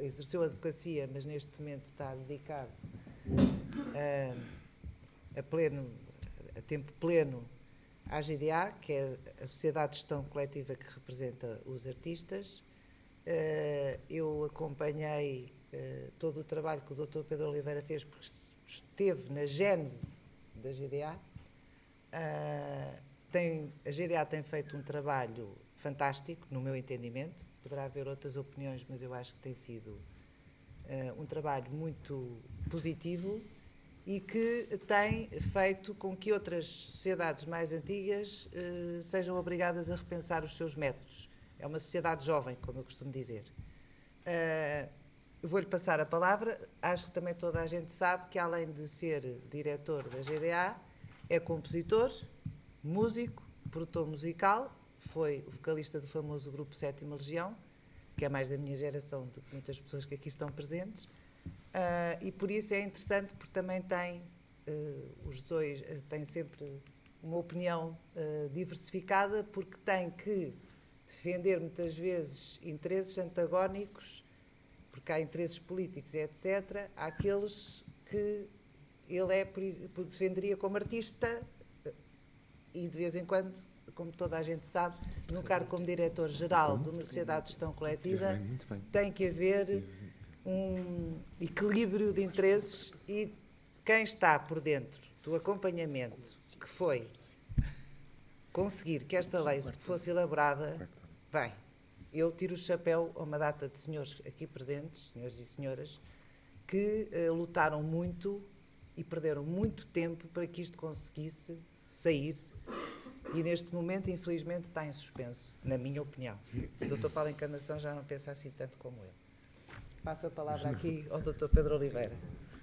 exerceu a advocacia, mas neste momento está dedicado a tempo pleno à GDA, que é a Sociedade de Gestão Coletiva que representa os artistas. Eu acompanhei todo o trabalho que o Dr. Pedro Oliveira fez, porque esteve na gênese da GDA. A GDA tem feito um trabalho fantástico, no meu entendimento. Poderá haver outras opiniões, mas eu acho que tem sido um trabalho muito positivo e que tem feito com que outras sociedades mais antigas sejam obrigadas a repensar os seus métodos. É uma sociedade jovem, como eu costumo dizer. Vou-lhe passar a palavra. Acho que também toda a gente sabe que, além de ser diretor da GDA, é compositor, músico, produtor musical, foi o vocalista do famoso grupo Sétima Legião, que é mais da minha geração do que muitas pessoas que aqui estão presentes, e por isso é interessante, porque também tem, os dois têm sempre uma opinião diversificada, porque tem que defender muitas vezes interesses antagónicos, porque há interesses políticos e etc., há aqueles que ele defenderia como artista e, de vez em quando, como toda a gente sabe, no cargo como diretor-geral de uma sociedade de gestão coletiva, tem que haver um equilíbrio de interesses, e quem está por dentro do acompanhamento que foi conseguir que esta lei fosse elaborada, bem, eu tiro o chapéu a uma data de senhores aqui presentes, senhores e senhoras, que lutaram muito e perderam muito tempo para que isto conseguisse sair, e neste momento, infelizmente, está em suspenso, na minha opinião. O Dr. Paulo Encarnação já não pensa assim tanto como eu. Passo a palavra aqui ao Dr. Pedro Oliveira.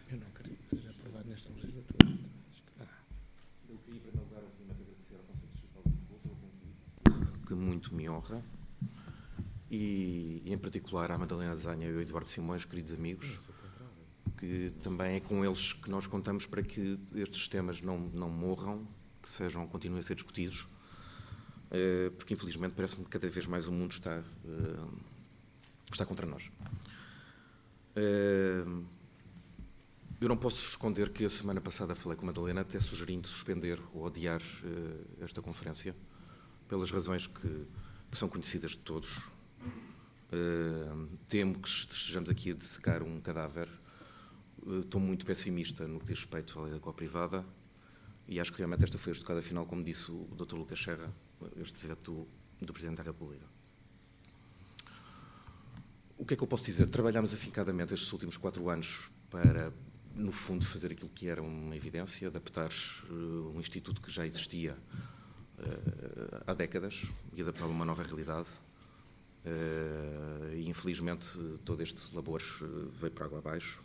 Eu não acredito que seja aprovado nesta legislatura. Eu queria, em primeiro lugar, obviamente, agradecer ao Conselho Distrital de Lisboa pelo convite, que muito me honra, e em particular à Madalena Zanha e ao Eduardo Simões, queridos amigos, que também é com eles que nós contamos para que estes temas não morram, que continuem a ser discutidos, porque infelizmente parece-me que cada vez mais o mundo está contra nós. Eu não posso esconder que a semana passada falei com a Madalena até sugerindo suspender ou adiar esta conferência, pelas razões que são conhecidas de todos. Temo que estejamos aqui a dissecar um cadáver. Estou muito pessimista no que diz respeito à lei da coprivada, e acho que realmente esta foi a estocada final, como disse o Dr. Lucas Serra, este veto do Presidente da República. O que é que eu posso dizer? Trabalhámos afincadamente estes últimos 4 anos para, no fundo, fazer aquilo que era uma evidência, adaptar um instituto que já existia há décadas e adaptá-lo a uma nova realidade. E, infelizmente, todo este labor veio por água abaixo.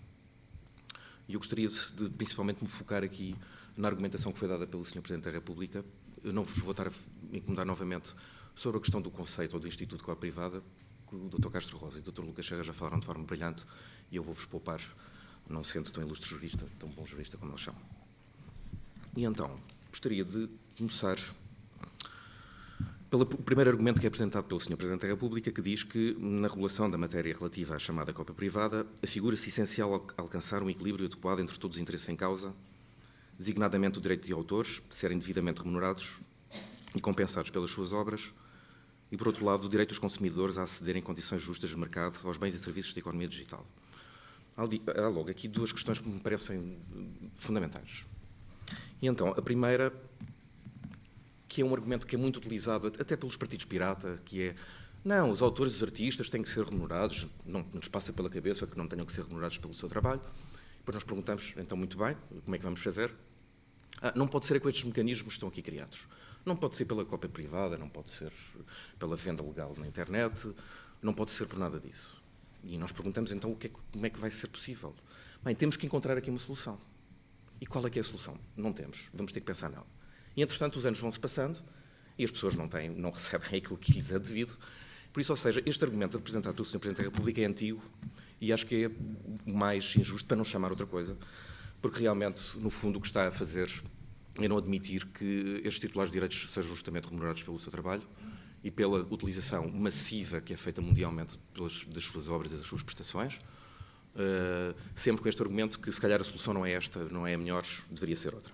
E eu gostaria de, principalmente, me focar aqui na argumentação que foi dada pelo Sr. Presidente da República. Eu não vos vou estar a incomodar novamente sobre a questão do conceito ou do Instituto de Coprivada, que o Dr. Castro Rosa e o Dr. Lucas Serra já falaram de forma brilhante, e eu vou-vos poupar, não sendo tão ilustre jurista, tão bom jurista como eles são. E então, gostaria de começar pelo primeiro argumento que é apresentado pelo Sr. Presidente da República, que diz que, na regulação da matéria relativa à chamada cópia privada, afigura-se essencial alcançar um equilíbrio adequado entre todos os interesses em causa, designadamente o direito de autores de serem devidamente remunerados e compensados pelas suas obras, e, por outro lado, o direito dos consumidores a aceder em condições justas de mercado aos bens e serviços da economia digital. Há logo aqui 2 questões que me parecem fundamentais. E então, a primeira, que é um argumento que é muito utilizado até pelos partidos pirata, que é: não, os autores e os artistas têm que ser remunerados, não nos passa pela cabeça que não tenham que ser remunerados pelo seu trabalho. Depois nós perguntamos, então, muito bem, como é que vamos fazer? Não pode ser com estes mecanismos que estão aqui criados. Não pode ser pela cópia privada, não pode ser pela venda legal na internet, não pode ser por nada disso. E nós perguntamos, então, como é que vai ser possível? Bem, temos que encontrar aqui uma solução. E qual é que é a solução? Não temos. Vamos ter que pensar nela. E, entretanto, os anos vão-se passando e as pessoas não recebem aquilo que lhes é devido. Por isso, ou seja, este argumento apresentado pelo Sr. Presidente da República é antigo e acho que é o mais injusto, para não chamar outra coisa, porque realmente, no fundo, o que está a fazer é não admitir que estes titulares de direitos sejam justamente remunerados pelo seu trabalho e pela utilização massiva que é feita mundialmente das suas obras e das suas prestações, sempre com este argumento que, se calhar, a solução não é esta, não é a melhor, deveria ser outra.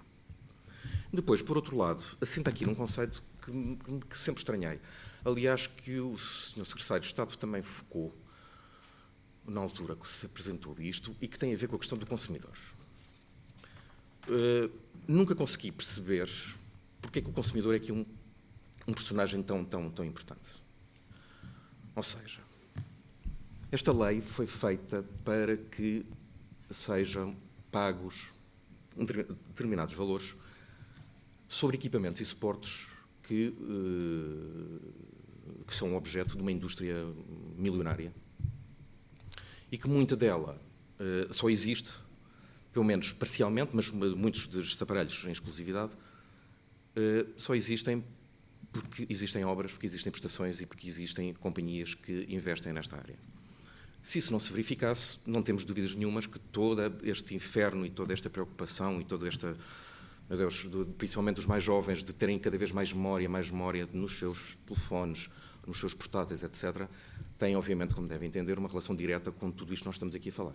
Depois, por outro lado, assenta aqui num conceito que sempre estranhei. Aliás, que o Sr. Secretário de Estado também focou na altura que se apresentou isto e que tem a ver com a questão do consumidor. Nunca consegui perceber porque é que o consumidor é aqui um personagem tão importante. Ou seja, esta lei foi feita para que sejam pagos determinados valores sobre equipamentos e suportes que são objeto de uma indústria milionária e que muita dela só existe, pelo menos parcialmente, mas muitos dos aparelhos em exclusividade só existem porque existem obras, porque existem prestações e porque existem companhias que investem nesta área. Se isso não se verificasse, não temos dúvidas nenhumas que todo este inferno e toda esta preocupação e toda esta, meu Deus, principalmente os mais jovens, de terem cada vez mais memória nos seus telefones, nos seus portáteis, etc., têm, obviamente, como devem entender, uma relação direta com tudo isto que nós estamos aqui a falar.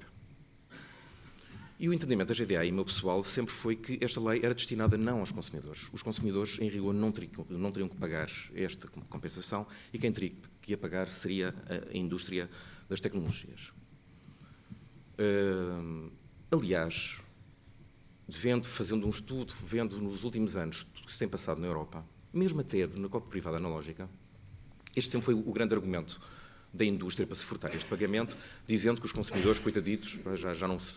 E o entendimento da GDA e meu pessoal sempre foi que esta lei era destinada não aos consumidores. Os consumidores, em rigor, não teriam que pagar esta compensação e quem teria que ia pagar seria a indústria das tecnologias. Aliás, fazendo um estudo, vendo nos últimos anos o que se tem passado na Europa, mesmo até na cópia privada analógica, este sempre foi o grande argumento da indústria para se furtar este pagamento, dizendo que os consumidores, coitaditos,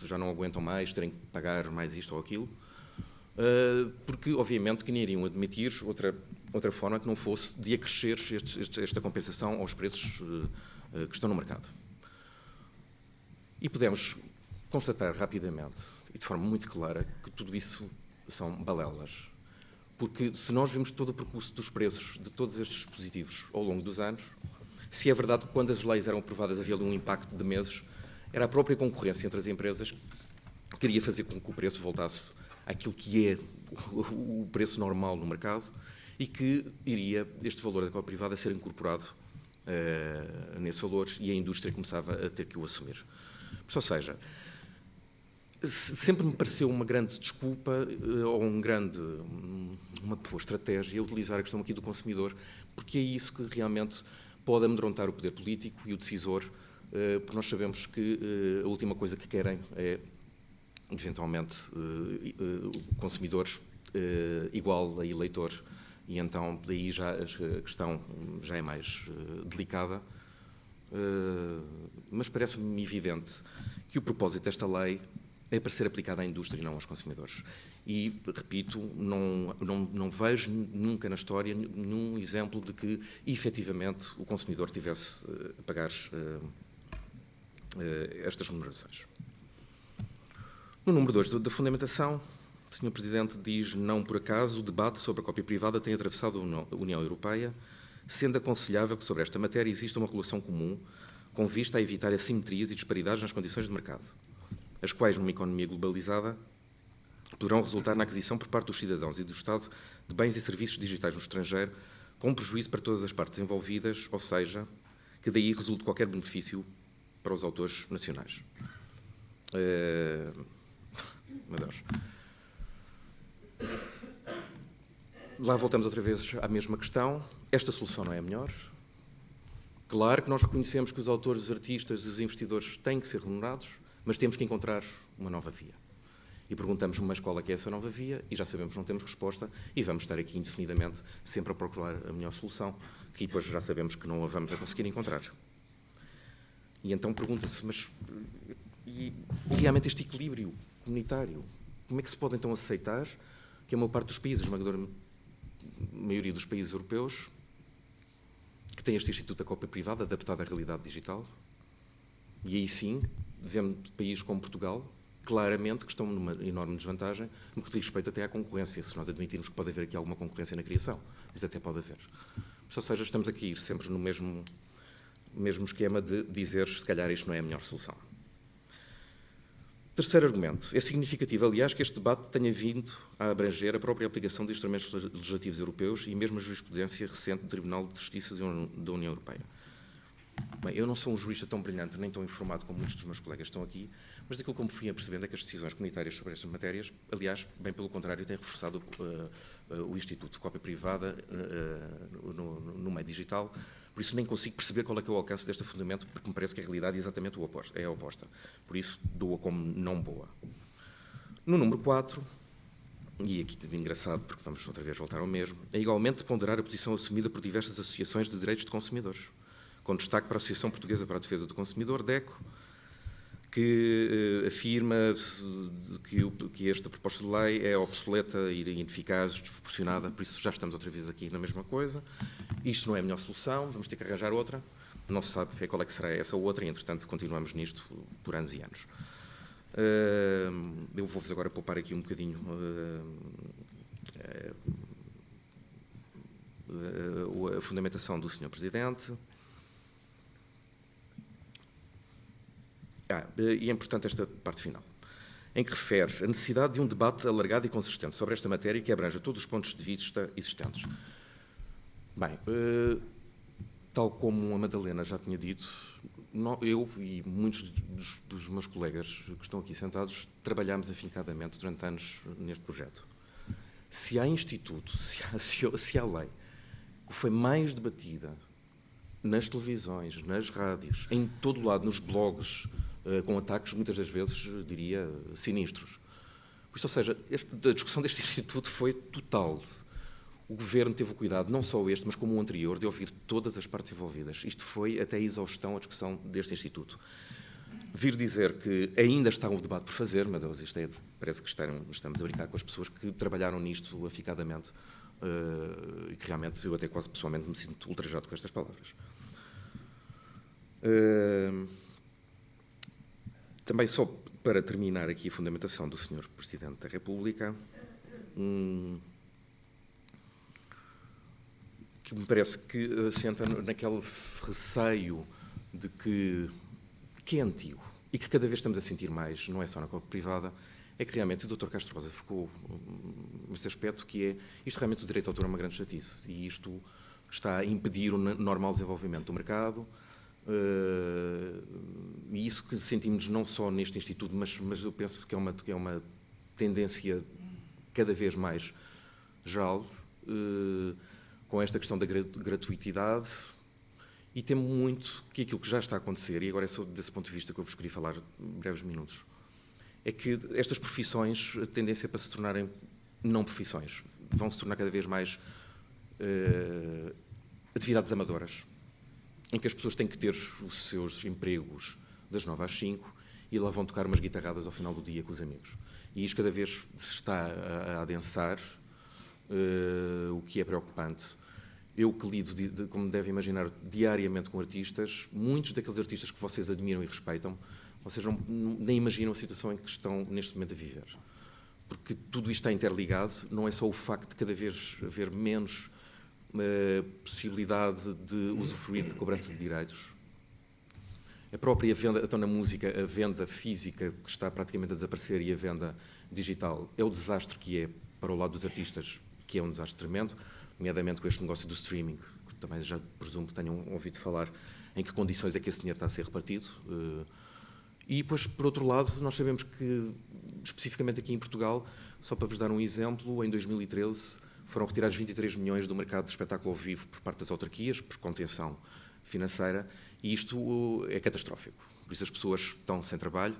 já não aguentam mais, terem que pagar mais isto ou aquilo, porque, obviamente, que nem iriam admitir outra forma que não fosse de acrescer esta compensação aos preços que estão no mercado. E podemos constatar rapidamente, e de forma muito clara, que tudo isso são balelas. Porque se nós vimos todo o percurso dos preços de todos estes dispositivos ao longo dos anos, se é verdade que quando as leis eram aprovadas havia ali um impacto de meses, era a própria concorrência entre as empresas que queria fazer com que o preço voltasse àquilo que é o preço normal no mercado e que iria este valor da cópia privada ser incorporado nesse valor e a indústria começava a ter que o assumir. Ou seja, sempre me pareceu uma grande desculpa ou uma boa estratégia utilizar a questão aqui do consumidor, porque é isso que realmente pode amedrontar o poder político e o decisor, porque nós sabemos que a última coisa que querem é, eventualmente, o consumidor igual a eleitor, e então daí já a questão já é mais delicada, mas parece-me evidente que o propósito desta lei é para ser aplicada à indústria e não aos consumidores. E, repito, não vejo nunca na história nenhum exemplo de que, efetivamente, o consumidor tivesse a pagar estas remunerações. No número 2 da fundamentação, o Sr. Presidente diz: não por acaso o debate sobre a cópia privada tem atravessado a União Europeia, sendo aconselhável que sobre esta matéria exista uma regulação comum com vista a evitar assimetrias e disparidades nas condições de mercado, as quais, numa economia globalizada, poderão resultar na aquisição por parte dos cidadãos e do Estado de bens e serviços digitais no estrangeiro, com prejuízo para todas as partes envolvidas, ou seja, que daí resulte qualquer benefício para os autores nacionais. Meu Deus. Lá voltamos outra vez à mesma questão. Esta solução não é a melhor. Claro que nós reconhecemos que os autores, os artistas e os investidores têm que ser remunerados, mas temos que encontrar uma nova via. E perguntamos, mas qual é que é essa nova via? E já sabemos que não temos resposta e vamos estar aqui indefinidamente sempre a procurar a melhor solução, que depois já sabemos que não a vamos a conseguir encontrar. E então pergunta-se, mas e realmente este equilíbrio comunitário, como é que se pode então aceitar que a maior parte dos países, a esmagadora maioria dos países europeus, que tem este Instituto da Cópia Privada adaptado à realidade digital, e aí sim, vemos países como Portugal, claramente que estão numa enorme desvantagem no que diz respeito até à concorrência, se nós admitirmos que pode haver aqui alguma concorrência na criação, mas até pode haver. Ou seja, estamos aqui sempre no mesmo esquema de dizer se calhar isto não é a melhor solução. Terceiro argumento. É significativo, aliás, que este debate tenha vindo a abranger a própria aplicação de instrumentos legislativos europeus e mesmo a jurisprudência recente do Tribunal de Justiça da União Europeia. Bem, eu não sou um jurista tão brilhante nem tão informado como muitos dos meus colegas estão aqui, mas daquilo que me fui apercebendo é que as decisões comunitárias sobre estas matérias, aliás, bem pelo contrário, têm reforçado o Instituto de Cópia Privada no meio digital. Por isso nem consigo perceber qual é que é o alcance deste fundamento, porque me parece que a realidade é exatamente a oposta. Por isso, dou-a como não boa. No número 4, e aqui é engraçado, porque vamos outra vez voltar ao mesmo, é igualmente ponderar a posição assumida por diversas associações de direitos de consumidores, com destaque para a Associação Portuguesa para a Defesa do Consumidor, DECO, que afirma que esta proposta de lei é obsoleta, ineficaz, desproporcionada, por isso já estamos outra vez aqui na mesma coisa. Isto não é a melhor solução, vamos ter que arranjar outra. Não se sabe qual é que será essa outra e, entretanto, continuamos nisto por anos e anos. Eu vou-vos agora poupar aqui um bocadinho a fundamentação do Sr. Presidente. E é importante esta parte final, em que refere a necessidade de um debate alargado e consistente sobre esta matéria que abranja todos os pontos de vista existentes. Bem, tal como a Madalena já tinha dito, eu e muitos dos meus colegas que estão aqui sentados trabalhámos afincadamente durante anos neste projeto. Se há instituto, se há lei que foi mais debatida nas televisões, nas rádios, em todo o lado, nos blogs, com ataques, muitas das vezes, diria, sinistros. Por isso, ou seja, a discussão deste instituto foi total. O Governo teve o cuidado, não só este, mas como o anterior, de ouvir todas as partes envolvidas. Isto foi até a exaustão a discussão deste instituto. Vir dizer que ainda está um debate por fazer, meu Deus, isto parece que estamos a brincar com as pessoas que trabalharam nisto aficadamente e que realmente eu até quase pessoalmente me sinto ultrajado com estas palavras. Também só para terminar aqui a fundamentação do Sr. Presidente da República, que me parece que assenta naquele receio de que é antigo e que cada vez estamos a sentir mais, não é só na cópia privada, é que realmente o Dr. Castro Rosa ficou nesse aspecto que é, isto realmente o direito de autor é uma grande chatice e isto está a impedir o normal desenvolvimento do mercado. E isso que sentimos não só neste Instituto, mas eu penso que é uma tendência cada vez mais geral, com esta questão da gratuitidade, e temo muito que aquilo que já está a acontecer, e agora é só desse ponto de vista que eu vos queria falar breves minutos, é que estas profissões, a tendência para se tornarem não profissões, vão se tornar cada vez mais atividades amadoras, em que as pessoas têm que ter os seus empregos das 9 às 5 e lá vão tocar umas guitarradas ao final do dia com os amigos. E isto cada vez está a adensar, o que é preocupante. Eu que lido, como devem imaginar, diariamente com artistas, muitos daqueles artistas que vocês admiram e respeitam, vocês nem imaginam a situação em que estão neste momento a viver. Porque tudo isto está interligado, não é só o facto de cada vez haver menos possibilidade de usufruir de cobrança de direitos. A própria venda, então na música, a venda física que está praticamente a desaparecer e a venda digital é o desastre que é para o lado dos artistas, que é um desastre tremendo, nomeadamente com este negócio do streaming, que também já presumo que tenham ouvido falar, em que condições é que esse dinheiro está a ser repartido. E depois, por outro lado, nós sabemos que, especificamente aqui em Portugal, só para vos dar um exemplo, em 2013 foram retirados 23 milhões do mercado de espetáculo ao vivo por parte das autarquias, por contenção financeira, e isto é catastrófico. Por isso as pessoas estão sem trabalho.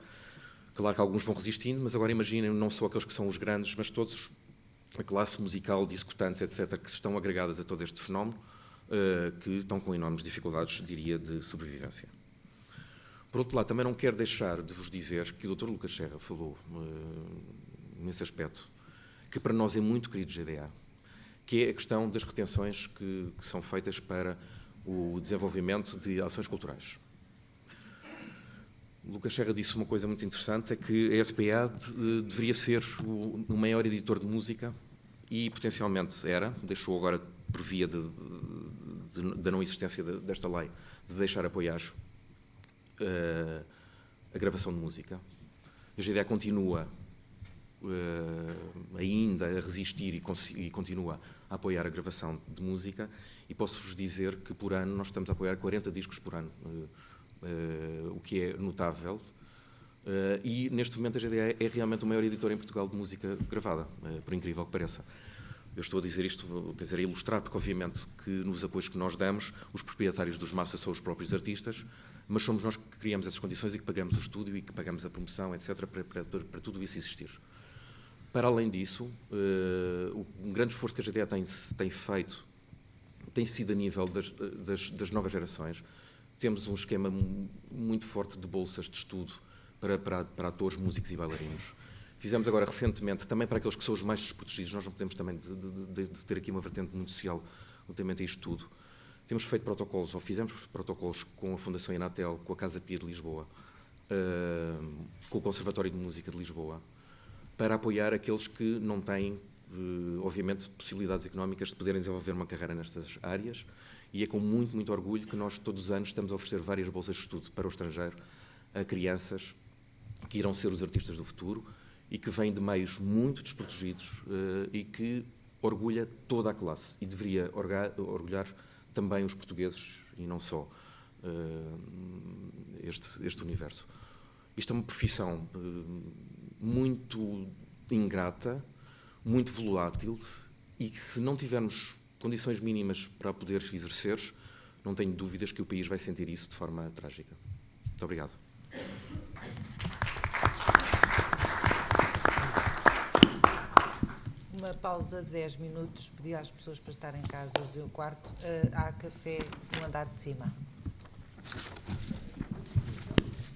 Claro que alguns vão resistindo, mas agora imaginem não só aqueles que são os grandes, mas todos, a classe musical, discotantes, etc., que estão agregadas a todo este fenómeno, que estão com enormes dificuldades, diria, de sobrevivência. Por outro lado, também não quero deixar de vos dizer que o Dr. Lucas Serra falou nesse aspecto, que para nós é muito querido GDA, que é a questão das retenções que são feitas para o desenvolvimento de ações culturais. O Lucas Serra disse uma coisa muito interessante, é que a SPA deveria ser o maior editor de música e potencialmente era, deixou agora por via da não existência desta lei, de deixar apoiar a gravação de música. A GDA continua ainda a resistir e continua a apoiar a gravação de música, e posso-vos dizer que por ano nós estamos a apoiar 40 discos por ano, o que é notável, e neste momento a GDA é realmente o maior editor em Portugal de música gravada, por incrível que pareça. Eu estou a dizer isto, quer dizer, a ilustrar, porque obviamente que nos apoios que nós damos, os proprietários dos massas são os próprios artistas, mas somos nós que criamos essas condições e que pagamos o estúdio e que pagamos a promoção, etc., para tudo isso existir. Para além disso, um grande esforço que a GDA tem feito tem sido a nível das novas gerações. Temos um esquema muito forte de bolsas de estudo para atores, músicos e bailarinos. Fizemos agora recentemente, também para aqueles que são os mais desprotegidos, nós não podemos também de ter aqui uma vertente muito social relativamente a isto tudo. Temos feito protocolos, ou fizemos protocolos com a Fundação Inatel, com a Casa Pia de Lisboa, com o Conservatório de Música de Lisboa, para apoiar aqueles que não têm, obviamente, possibilidades económicas de poderem desenvolver uma carreira nestas áreas, e é com muito, muito orgulho que nós todos os anos estamos a oferecer várias bolsas de estudo para o estrangeiro a crianças que irão ser os artistas do futuro e que vêm de meios muito desprotegidos e que orgulha toda a classe e deveria orgulhar também os portugueses e não só este universo. Isto é uma profissão muito ingrata, muito volátil, e que se não tivermos condições mínimas para poder exercer, não tenho dúvidas que o país vai sentir isso de forma trágica. Muito obrigado. Uma pausa de 10 minutos, pedi às pessoas para estarem em casa, usem o quarto, há café no andar de cima.